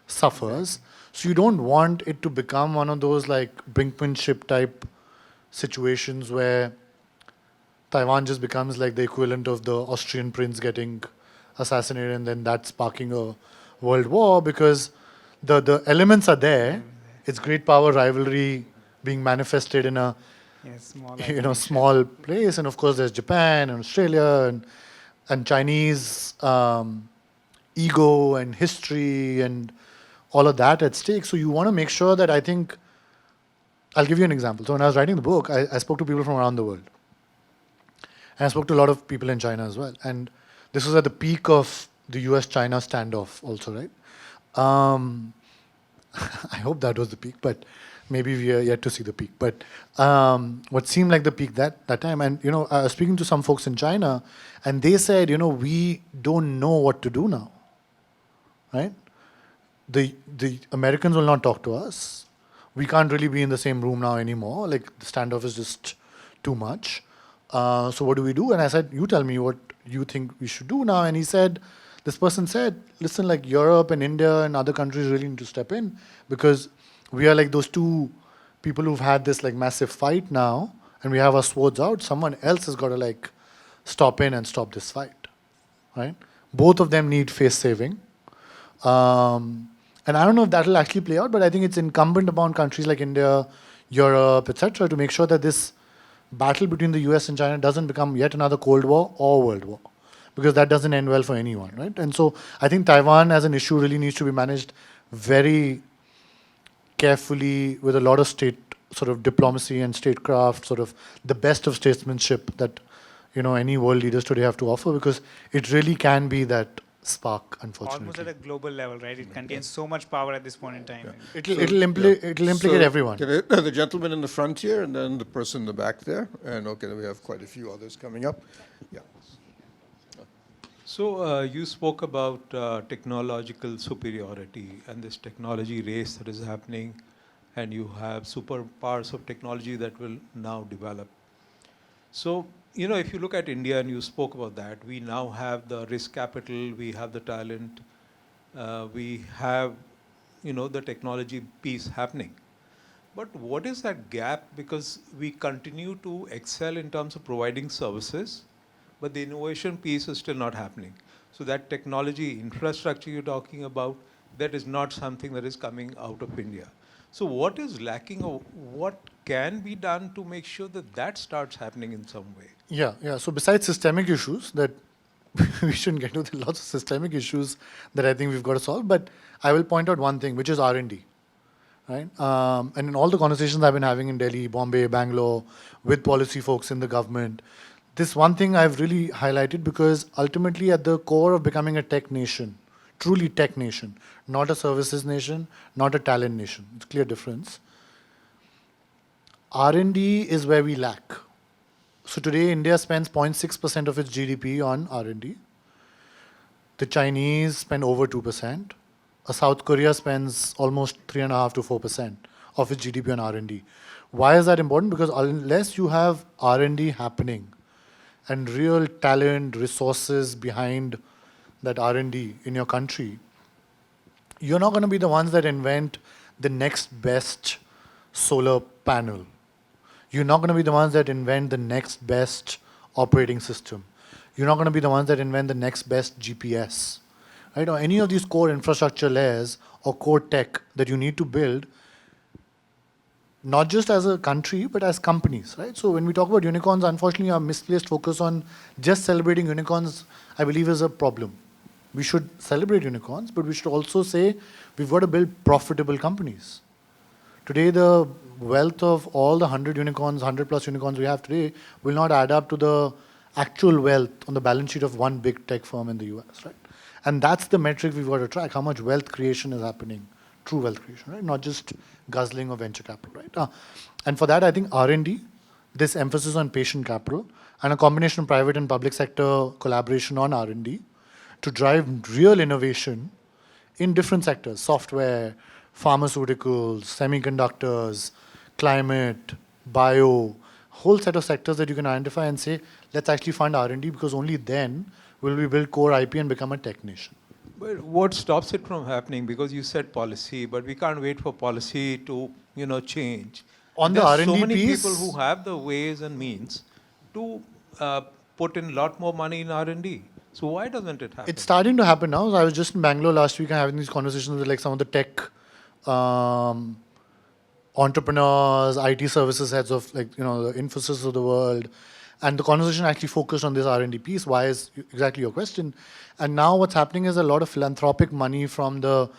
suffers. So you don't want it to become one of those like brinkmanship type situations where Taiwan just becomes like the equivalent of the Austrian prince getting assassinated and then that sparking a world war, because the elements are there. It's great power rivalry being manifested in a small place, and of course there's Japan and Australia and Chinese ego and history and all of that at stake. So you want to make sure that, I think, I'll give you an example. So when I was writing the book, I spoke to people from around the world. And I spoke to a lot of people in China as well. And this was at the peak of the US-China standoff also, right? I hope that was the peak, but maybe we are yet to see the peak. But what seemed like the peak that time, and I was speaking to some folks in China, and they said, we don't know what to do now, right? The Americans will not talk to us. We can't really be in the same room now anymore. Like the standoff is just too much. So what do we do? And I said, you tell me what you think we should do now. And this person said, listen, like Europe and India and other countries really need to step in, because we are like those two people who've had this like massive fight now, and we have our swords out. Someone else has got to like stop in and stop this fight, right? Both of them need face saving. And I don't know if that will actually play out, but I think it's incumbent upon countries like India, Europe, etc., to make sure that this battle between the US and China doesn't become yet another Cold War or World War, because that doesn't end well for anyone, right? And so I think Taiwan as an issue really needs to be managed very carefully with a lot of state sort of diplomacy and statecraft, sort of the best of statesmanship that any world leaders today have to offer, because it really can be that spark, unfortunately. Almost at a global level, right? It contains so much power at this point in time. Yeah. It'll implicate everyone. The gentleman in the front here, and then the person in the back there, and okay, we have quite a few others coming up. Yeah. So you spoke about technological superiority and this technology race that is happening, and you have superpowers of technology that will now develop. So, if you look at India, and you spoke about that, we now have the risk capital, we have the talent, we have, the technology piece happening. But what is that gap? Because we continue to excel in terms of providing services, but the innovation piece is still not happening. So that technology infrastructure you're talking about, that is not something that is coming out of India. So what is lacking, or what can be done to make sure that starts happening in some way? Yeah. So besides systemic issues that we shouldn't get to, lots of systemic issues that I think we've got to solve. But I will point out one thing, which is R&D. Right? And in all the conversations I've been having in Delhi, Bombay, Bangalore, with policy folks in the government, this one thing I've really highlighted, because ultimately at the core of becoming a tech nation, truly tech nation, not a services nation, not a talent nation, it's a clear difference, R&D is where we lack. So today, India spends 0.6% of its GDP on R&D. The Chinese spend over 2%. South Korea spends almost 3.5 to 4% of its GDP on R&D. Why is that important? Because unless you have R&D happening and real talent, resources behind that R&D in your country, you're not going to be the ones that invent the next best solar panel. You're not going to be the ones that invent the next best operating system. You're not going to be the ones that invent the next best GPS, right? Or any of these core infrastructure layers or core tech that you need to build, not just as a country, but as companies, right? So when we talk about unicorns, unfortunately, our misplaced focus on just celebrating unicorns, I believe, is a problem. We should celebrate unicorns, but we should also say we've got to build profitable companies. Today, the wealth of all the 100 unicorns, 100 plus unicorns we have today will not add up to the actual wealth on the balance sheet of one big tech firm in the US, right? And that's the metric we've got to track, how much wealth creation is happening, true wealth creation, right? Not just guzzling of venture capital, right? And for that, I think R&D, this emphasis on patient capital, and a combination of private and public sector collaboration on R&D to drive real innovation in different sectors, software, pharmaceuticals, semiconductors, climate, bio, whole set of sectors that you can identify and say, let's actually fund R&D because only then will we build core IP and become a tech nation. But what stops it from happening? Because you said policy, but we can't wait for policy to, change. On the There's R&D so many piece, people who have the ways and means to put in a lot more money in R&D. So why doesn't it happen? it's starting to happen now. I was just in Bangalore last week and having these conversations with like some of the tech entrepreneurs, IT services heads of the Infosys of the world. And the conversation actually focused on this R&D piece. Why is exactly your question? And now what's happening is a lot of philanthropic money from the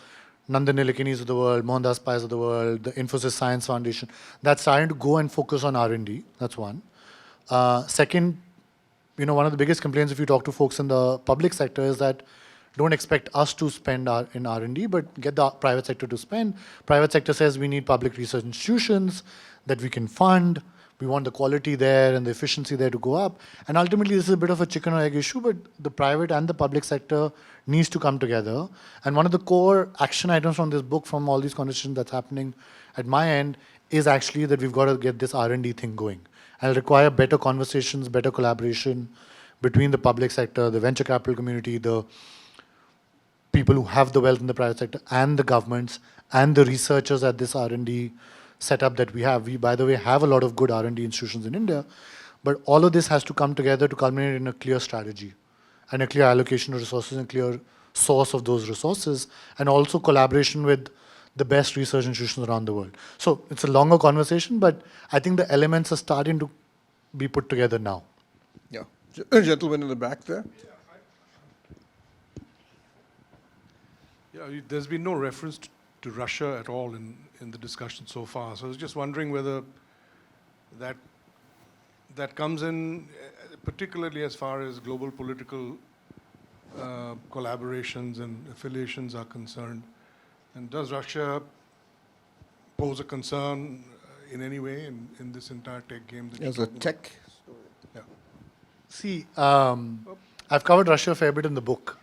Nandan Nilekanis of the world, Mohandas Pais of the world, the Infosys Science Foundation, that's starting to go and focus on R&D. That's one. Second, one of the biggest complaints if you talk to folks in the public sector is that don't expect us to spend in R&D, but get the private sector to spend. Private sector says we need public research institutions that we can fund. We want the quality there and the efficiency there to go up. And ultimately, this is a bit of a chicken or egg issue, but the private and the public sector needs to come together. And one of the core action items from this book, from all these conversations that's happening at my end, is actually that we've got to get this R&D thing going. And it'll require better conversations, better collaboration between the public sector, the venture capital community, the people who have the wealth in the private sector, and the governments, and the researchers at this R&D setup that we have. We, by the way, have a lot of good R&D institutions in India, but all of this has to come together to culminate in a clear strategy and a clear allocation of resources and clear source of those resources, and also collaboration with the best research institutions around the world. So it's a longer conversation, but I think the elements are starting to be put together now. Yeah. Gentleman in the back there. Yeah, there's been no reference to Russia at all in the discussion so far. So I was just wondering whether that comes in, particularly as far as global political collaborations and affiliations are concerned. And does Russia pose a concern in any way in this entire tech game? That As a tech. Yeah. See, I've covered Russia a fair bit in the book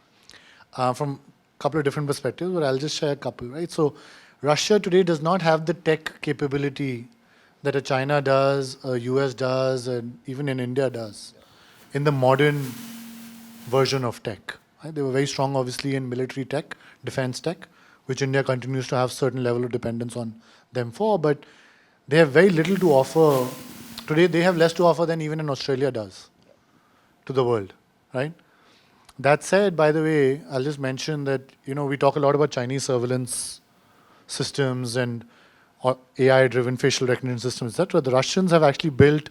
from a couple of different perspectives, but I'll just share a couple, right? So Russia today does not have the tech capability that a China does, a US does, and even in India does in the modern version of tech. Right? They were very strong, obviously, in military tech, defense tech, which India continues to have certain level of dependence on them for, but they have very little to offer. Today, they have less to offer than even in Australia does to the world, right? That said, by the way, I'll just mention that, we talk a lot about Chinese surveillance systems and AI-driven facial recognition systems, etc. The Russians have actually built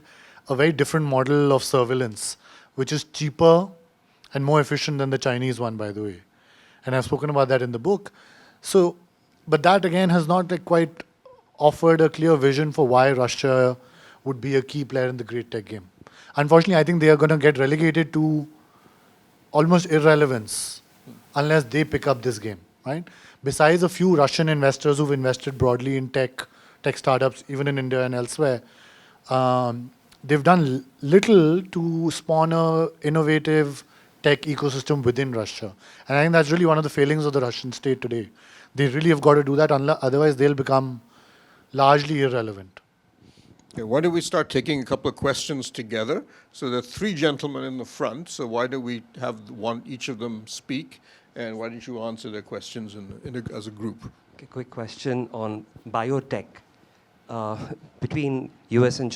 a very different model of surveillance, which is cheaper and more efficient than the Chinese one, by the way. And I've spoken about that in the book. So, but that again has not quite offered a clear vision for why Russia would be a key player in the great tech game. Unfortunately, I think they are going to get relegated to almost irrelevance unless they pick up this game, right? Besides a few Russian investors who've invested broadly in tech startups, even in India and elsewhere, they've done little to spawn a innovative tech ecosystem within Russia. And I think that's really one of the failings of the Russian state today. They really have got to do that, otherwise they'll become largely irrelevant. Okay, why don't we start taking a couple of questions together? So there are three gentlemen in the front, so why don't we have each of them speak, and why don't you answer their questions as a group? Okay, quick question on biotech. Between US and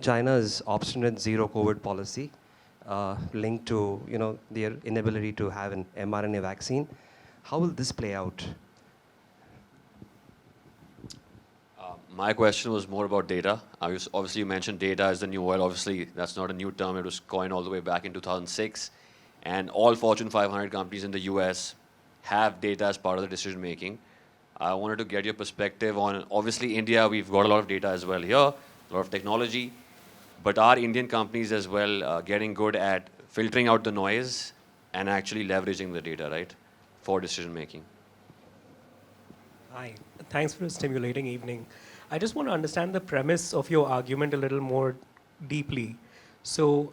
China's obstinate zero COVID policy linked to their inability to have an mRNA vaccine. How will this play out? My question was more about data. Obviously, you mentioned data is the new oil. Obviously, that's not a new term. It was coined all the way back in 2006. And all Fortune 500 companies in the US have data as part of the decision making. I wanted to get your perspective on, obviously, India, we've got a lot of data as well here, a lot of technology. But are Indian companies as well getting good at filtering out the noise and actually leveraging the data, right, for decision making? Hi, thanks for a stimulating evening. I just want to understand the premise of your argument a little more deeply. So,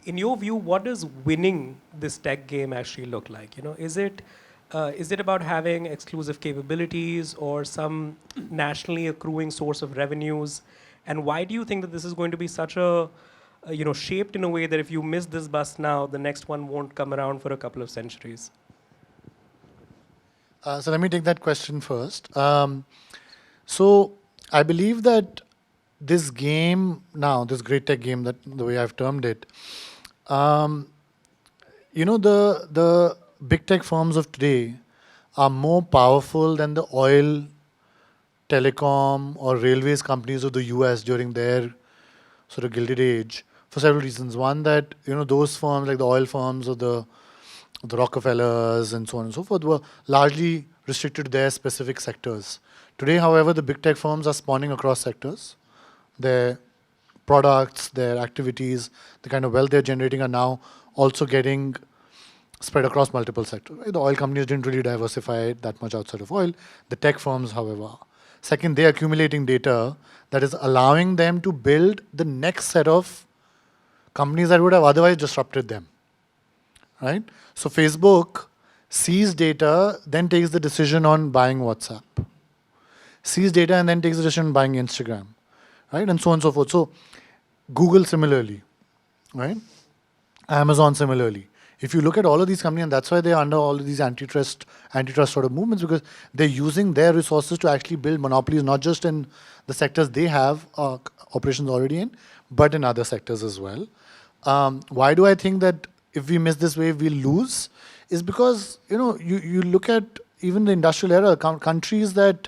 in your view, what does winning this tech game actually look like? Is it about having exclusive capabilities or some nationally accruing source of revenues? And why do you think that this is going to be such a, shaped in a way that if you miss this bus now, the next one won't come around for a couple of centuries? So let me take that question first. So I believe that this game now, this great tech game, that the way I've termed it, the big tech firms of today are more powerful than the oil, telecom, or railways companies of the US during their sort of gilded age for several reasons. One, that those firms like the oil firms or the Rockefellers and so on and so forth were largely restricted to their specific sectors. Today, however, the big tech firms are spawning across sectors. Their products, their activities, the kind of wealth they're generating are now also getting spread across multiple sectors. The oil companies didn't really diversify that much outside of oil. The tech firms, however, are. Second, they're accumulating data that is allowing them to build the next set of companies that would have otherwise disrupted them. Right? So Facebook sees data, then takes the decision on buying WhatsApp. Sees data and then takes the decision on buying Instagram. Right? And so on and so forth. So Google similarly. Right? Amazon similarly. If you look at all of these companies, and that's why they're under all of these antitrust sort of movements, because they're using their resources to actually build monopolies, not just in the sectors they have operations already in, but in other sectors as well. Why do I think that if we miss this wave, we'll lose? Is because, you look at even the industrial era, countries that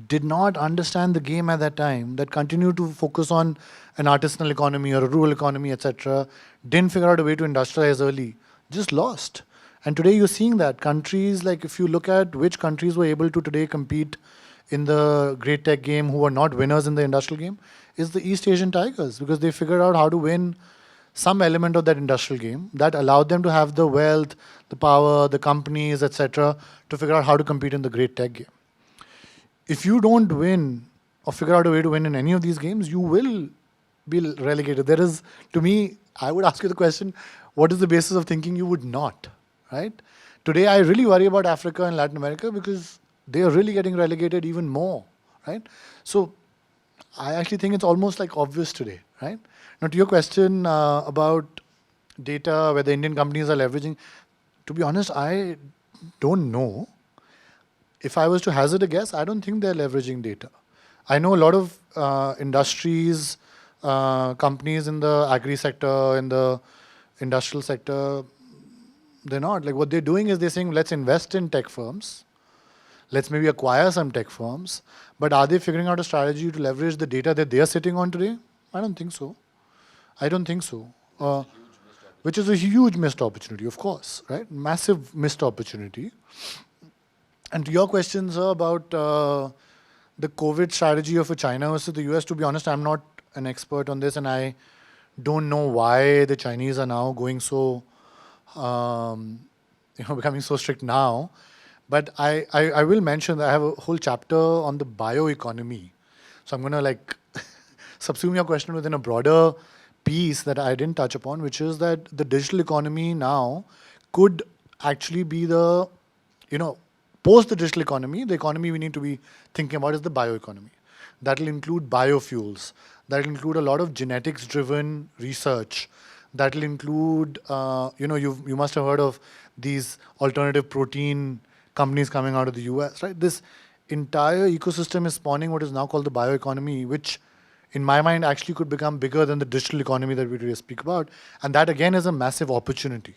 did not understand the game at that time, that continue to focus on an artisanal economy or a rural economy, etc., didn't figure out a way to industrialize early, just lost. And today you're seeing that countries, like if you look at which countries were able to today compete in the great tech game who are not winners in the industrial game, is the East Asian tigers, because they figured out how to win some element of that industrial game that allowed them to have the wealth, the power, the companies, etc., to figure out how to compete in the great tech game. If you don't win or figure out a way to win in any of these games, you will be relegated. There is, to me, I would ask you the question, what is the basis of thinking you would not, right? Today, I really worry about Africa and Latin America because they are really getting relegated even more, right? So I actually think it's almost like obvious today, right? Now, to your question about data, whether Indian companies are leveraging, to be honest, I don't know. If I was to hazard a guess, I don't think they're leveraging data. I know a lot of industries, companies in the agri sector, in the industrial sector, they're not. Like what they're doing is they're saying, let's invest in tech firms. Let's maybe acquire some tech firms. But are they figuring out a strategy to leverage the data that they're sitting on today? I don't think so. Which is a huge missed opportunity, of course, right? Massive missed opportunity. And to your questions about the COVID strategy of China versus the US, to be honest, I'm not an expert on this, and I don't know why the Chinese are now going so, becoming so strict now. But I will mention that I have a whole chapter on the bioeconomy. So I'm going to subsume your question within a broader piece that I didn't touch upon, which is that the digital economy now could actually be the, post the digital economy, the economy we need to be thinking about is the bioeconomy. That will include biofuels. That will include a lot of genetics-driven research. That will include, you must have heard of these alternative protein companies coming out of the US, right? This entire ecosystem is spawning what is now called the bioeconomy, which in my mind actually could become bigger than the digital economy that we today speak about. And that again is a massive opportunity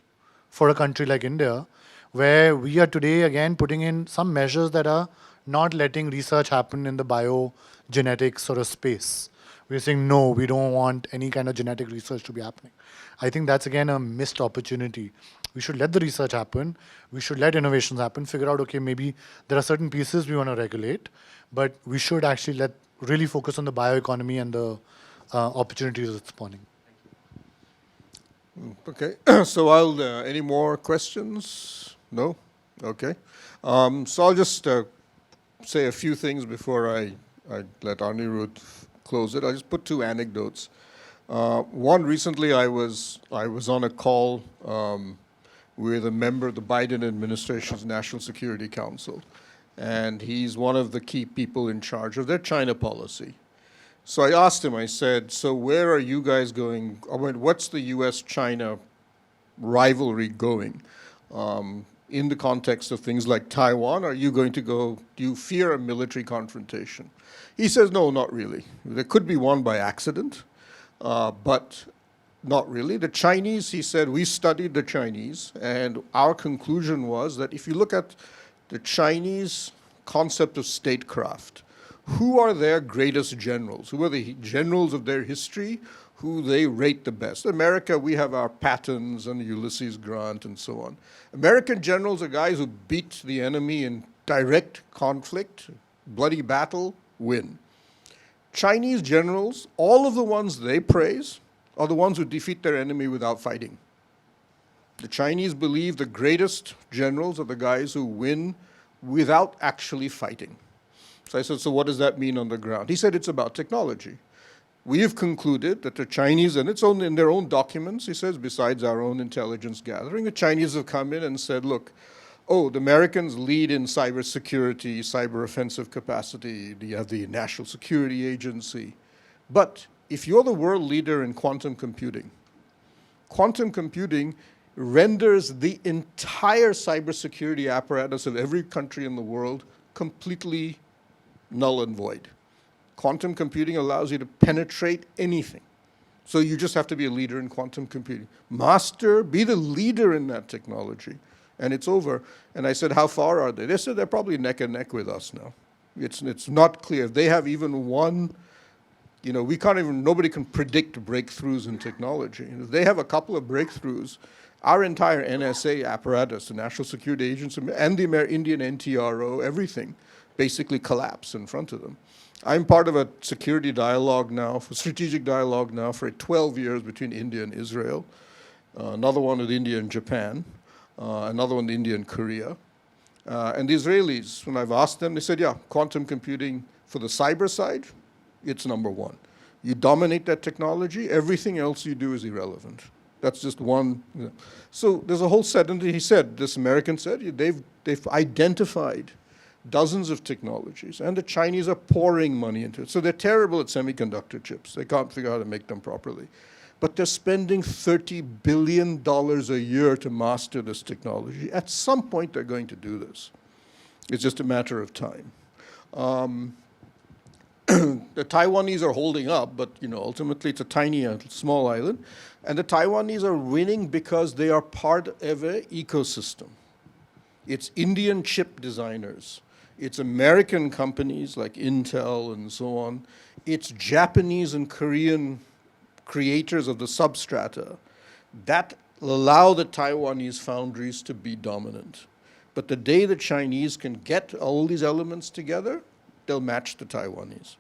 for a country like India, where we are today again putting in some measures that are not letting research happen in the biogenetics sort of space. We're saying, no, we don't want any kind of genetic research to be happening. I think that's again a missed opportunity. We should let the research happen. We should let innovations happen, figure out, okay, maybe there are certain pieces we want to regulate, but we should actually really focus on the bioeconomy and the opportunities it's spawning. Okay, so any more questions? No? Okay. So I'll just say a few things before I let Anirudh close it. I'll just put two anecdotes. One, recently I was on a call with a member of the Biden administration's National Security Council, and he's one of the key people in charge of their China policy. So I asked him, I said, so where are you guys going? I mean, what's the US-China rivalry going? In the context of things like Taiwan, are you going to go, do you fear a military confrontation? He says, no, not really. There could be one by accident, but not really. The Chinese, he said, we studied the Chinese, and our conclusion was that if you look at the Chinese concept of statecraft, who are their greatest generals? Who are the generals of their history? Who they rate the best? America, we have our Pattons and Ulysses Grant and so on. American generals are guys who beat the enemy in direct conflict, bloody battle, win. Chinese generals, all of the ones they praise are the ones who defeat their enemy without fighting. The Chinese believe the greatest generals are the guys who win without actually fighting. So I said, so what does that mean on the ground? He said, it's about technology. We have concluded that the Chinese, and it's in their own documents, he says, besides our own intelligence gathering, the Chinese have come in and said, look, the Americans lead in cybersecurity, cyber offensive capacity, you have the National Security Agency. But if you're the world leader in quantum computing renders the entire cybersecurity apparatus of every country in the world completely null and void. Quantum computing allows you to penetrate anything. So you just have to be a leader in quantum computing. Be the leader in that technology. And it's over. And I said, how far are they? They said they're probably neck and neck with us now. It's not clear. If they have even one, nobody can predict breakthroughs in technology. And if they have a couple of breakthroughs, our entire NSA apparatus, the National Security Agency, and the Indian NTRO, everything, basically collapse in front of them. I'm part of a security dialogue now, strategic dialogue now for 12 years between India and Israel, another one with India and Japan, another one with India and Korea. And the Israelis, when I've asked them, they said, yeah, quantum computing for the cyber side, it's number one. You dominate that technology, everything else you do is irrelevant. That's just one. So there's a whole set, and this American said, they've identified dozens of technologies, and the Chinese are pouring money into it. So they're terrible at semiconductor chips. They can't figure out how to make them properly. But they're spending $30 billion a year to master this technology. At some point, they're going to do this. It's just a matter of time. The Taiwanese are holding up, but ultimately it's a small island. And the Taiwanese are winning because they are part of an ecosystem. It's Indian chip designers. It's American companies like Intel and so on. It's Japanese and Korean creators of the substrata that allow the Taiwanese foundries to be dominant. But the day the Chinese can get all these elements together, they'll match the Taiwanese.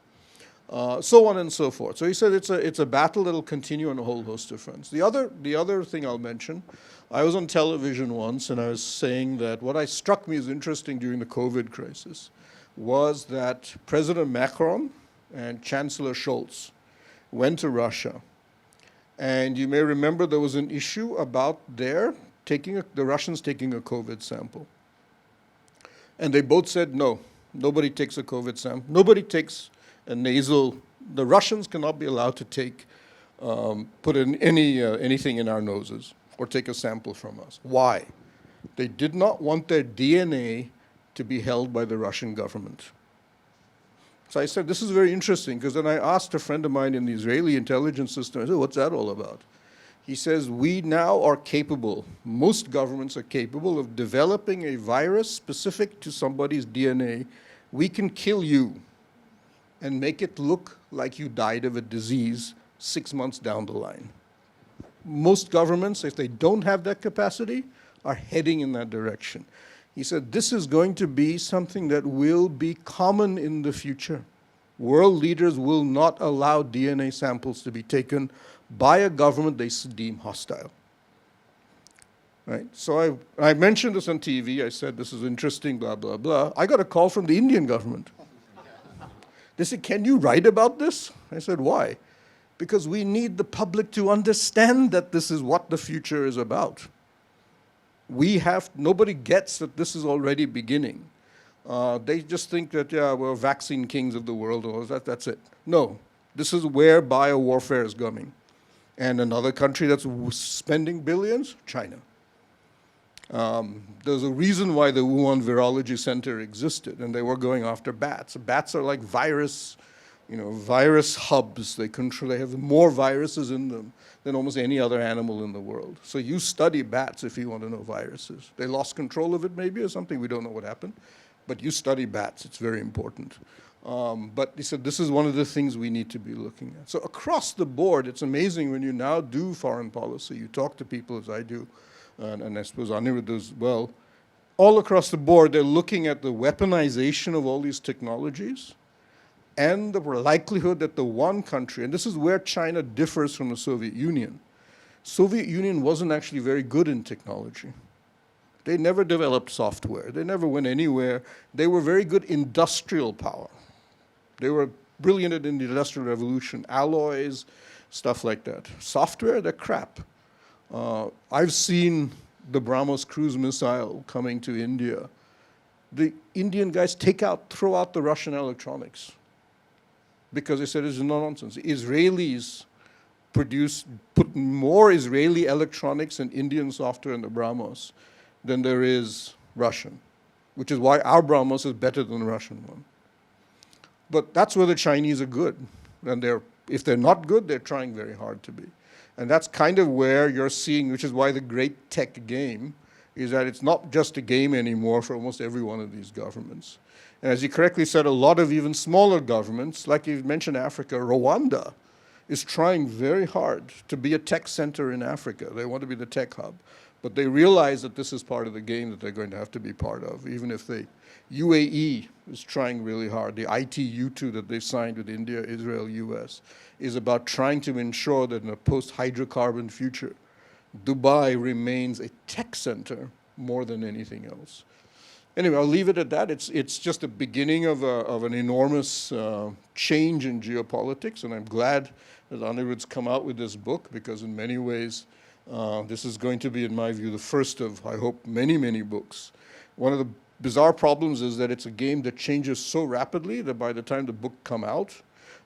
So on and so forth. So he said it's a battle that'll continue on a whole host of fronts. The other thing I'll mention, I was on television once and I was saying that what struck me as interesting during the COVID crisis was that President Macron and Chancellor Scholz went to Russia. And you may remember there was an issue about the Russians taking a COVID sample. And they both said, no, nobody takes a COVID sample. Nobody takes a nasal. The Russians cannot be allowed to take, put in anything in our noses or take a sample from us. Why? They did not want their DNA to be held by the Russian government. So I said, this is very interesting, because then I asked a friend of mine in the Israeli intelligence system, I said, what's that all about? He says, we now are capable, most governments are capable of developing a virus specific to somebody's DNA. We can kill you and make it look like you died of a disease 6 months down the line. Most governments, if they don't have that capacity, are heading in that direction. He said, this is going to be something that will be common in the future. World leaders will not allow DNA samples to be taken by a government they deem hostile. Right? So I mentioned this on TV. I said, this is interesting, blah, blah, blah. I got a call from the Indian government. They said, can you write about this? I said, why? Because we need the public to understand that this is what the future is about. Nobody gets that this is already beginning. They just think that, yeah, we're vaccine kings of the world, or that's it. No, this is where biowarfare is coming. And another country that's spending billions, China. There's a reason why the Wuhan Virology Center existed, and they were going after bats. Bats are like virus hubs. They have more viruses in them than almost any other animal in the world. So you study bats if you want to know viruses. They lost control of it maybe or something, we don't know what happened. But you study bats, it's very important. But he said, this is one of the things we need to be looking at. So across the board, it's amazing when you now do foreign policy, you talk to people as I do, and I suppose Anirudh as well, all across the board, they're looking at the weaponization of all these technologies and the likelihood that the one country, and this is where China differs from the Soviet Union. Soviet Union wasn't actually very good in technology. They never developed software. They never went anywhere. They were very good industrial power. They were brilliant in the Industrial Revolution, alloys, stuff like that. Software, they're crap. I've seen the BrahMos cruise missile coming to India. The Indian guys throw out the Russian electronics because they said it's nonsense. Israelis put more Israeli electronics and Indian software in the BrahMos than there is Russian, which is why our BrahMos is better than the Russian one. But that's where the Chinese are good. And if they're not good, they're trying very hard to be. And that's kind of where you're seeing, which is why the great tech game is that it's not just a game anymore for almost every one of these governments. And as you correctly said, a lot of even smaller governments, like you mentioned Africa, Rwanda is trying very hard to be a tech center in Africa. They want to be the tech hub. But they realize that this is part of the game that they're going to have to be part of, even if UAE is trying really hard. The ITU2 that they've signed with India, Israel, US, is about trying to ensure that in a post-hydrocarbon future, Dubai remains a tech center more than anything else. Anyway, I'll leave it at that. It's just the beginning of an enormous change in geopolitics, and I'm glad that Anirudh's come out with this book, because in many ways, this is going to be, in my view, the first of, I hope, many, many books. One of the bizarre problems is that it's a game that changes so rapidly that by the time the book come out,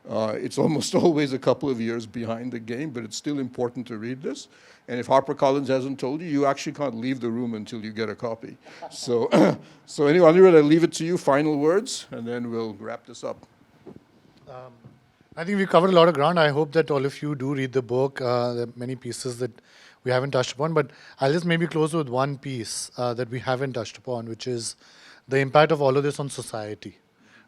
it's almost always a couple of years behind the game, but it's still important to read this. And if HarperCollins hasn't told you, you actually can't leave the room until you get a copy. So, so anyway, Anirudh, I'll leave it to you. Final words, and then we'll wrap this up. I think we've covered a lot of ground. I hope that all of you do read the book. There are many pieces that we haven't touched upon, but I'll just maybe close with one piece that we haven't touched upon, which is the impact of all of this on society.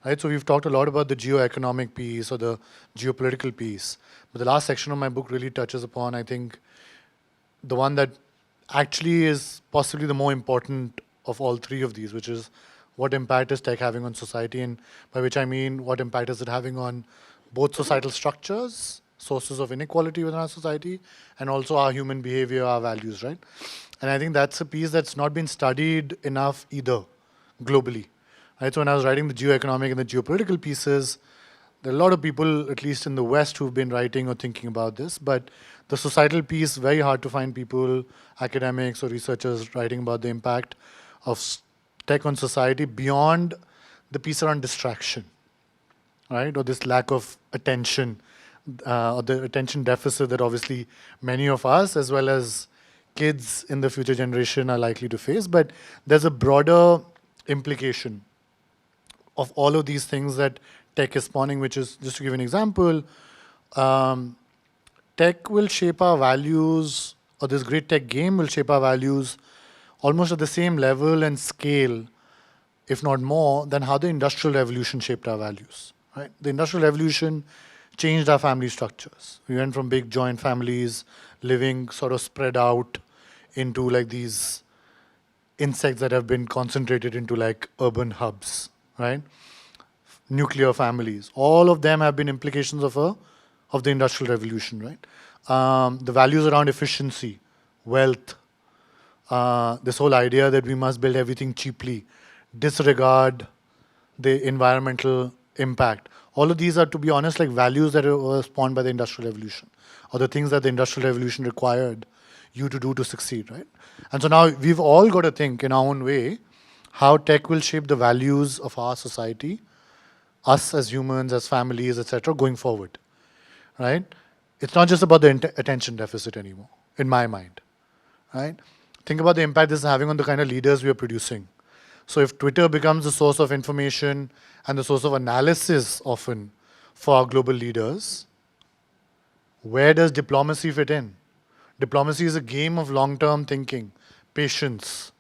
Right? So we've talked a lot about the geo-economic piece or the geopolitical piece, but the last section of my book really touches upon, I think, the one that actually is possibly the more important of all three of these, which is what impact is tech having on society, and by which I mean what impact is it having on both societal structures, sources of inequality within our society, and also our human behavior, our values, right? And I think that's a piece that's not been studied enough either, globally. Right? So when I was writing the geoeconomic and the geopolitical pieces, There are a lot of people, at least in the West, who've been writing or thinking about this, but the societal piece, very hard to find people, academics or researchers writing about the impact of tech on society beyond the piece around distraction, right? Or this lack of attention, or the attention deficit that obviously many of us, as well as kids in the future generation, are likely to face. But there's a broader implication of all of these things that tech is spawning, which is, just to give an example, tech will shape our values, or this great tech game will shape our values almost at the same level and scale, if not more, than how the Industrial Revolution shaped our values. Right? The Industrial Revolution changed our family structures. We went from big joint families, living sort of spread out into like these insects that have been concentrated into like urban hubs, right? Nuclear families. All of them have been implications of the Industrial Revolution, right? The values around efficiency, wealth, this whole idea that we must build everything cheaply, disregard the environmental impact. All of these are, to be honest, like values that were spawned by the Industrial Revolution, or the things that the Industrial Revolution required you to do to succeed, right? And so now we've all got to think in our own way how tech will shape the values of our society, us as humans, as families, etc., going forward, right? It's not just about the attention deficit anymore, in my mind, right? Think about the impact this is having on the kind of leaders we are producing. So if Twitter becomes the source of information and the source of analysis often for our global leaders, where does diplomacy fit in? Diplomacy is a game of long-term thinking, patience,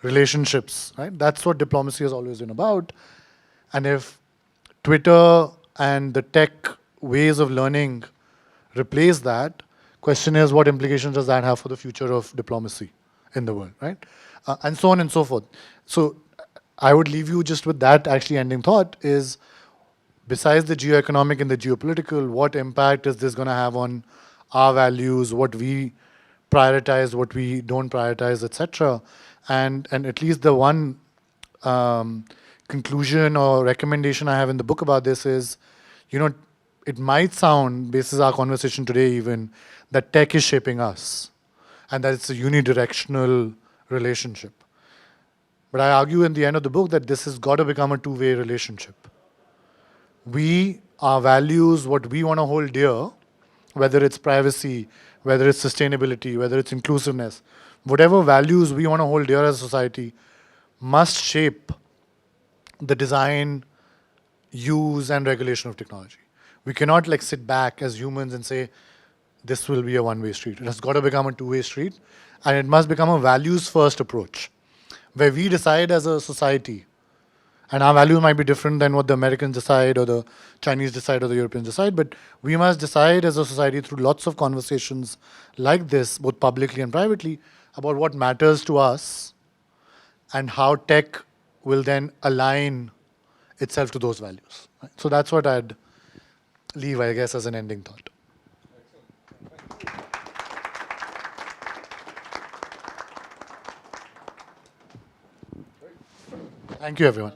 relationships, right? That's what diplomacy has always been about. And if Twitter and the tech ways of learning replace that, question is, what implications does that have for the future of diplomacy in the world, right? And so on and so forth. So I would leave you just with that actually ending thought is, besides the geoeconomic and the geopolitical, what impact is this going to have on our values, what we prioritize, what we don't prioritize, etc. And at least the one conclusion or recommendation I have in the book about this is, it might sound, based on our conversation today even, that tech is shaping us and that it's a unidirectional relationship. But I argue in the end of the book that this has got to become a two-way relationship. Our values, what we want to hold dear, whether it's privacy, whether it's sustainability, whether it's inclusiveness, whatever values we want to hold dear as a society must shape the design, use, and regulation of technology. We cannot like sit back as humans and say, this will be a one-way street. It has got to become a two-way street, and it must become a values-first approach, where we decide as a society, and our values might be different than what the Americans decide or the Chinese decide or the Europeans decide, but we must decide as a society through lots of conversations like this, both publicly and privately, about what matters to us and how tech will then align itself to those values. Right? So that's what I'd leave, I guess, as an ending thought. Thank you, everyone.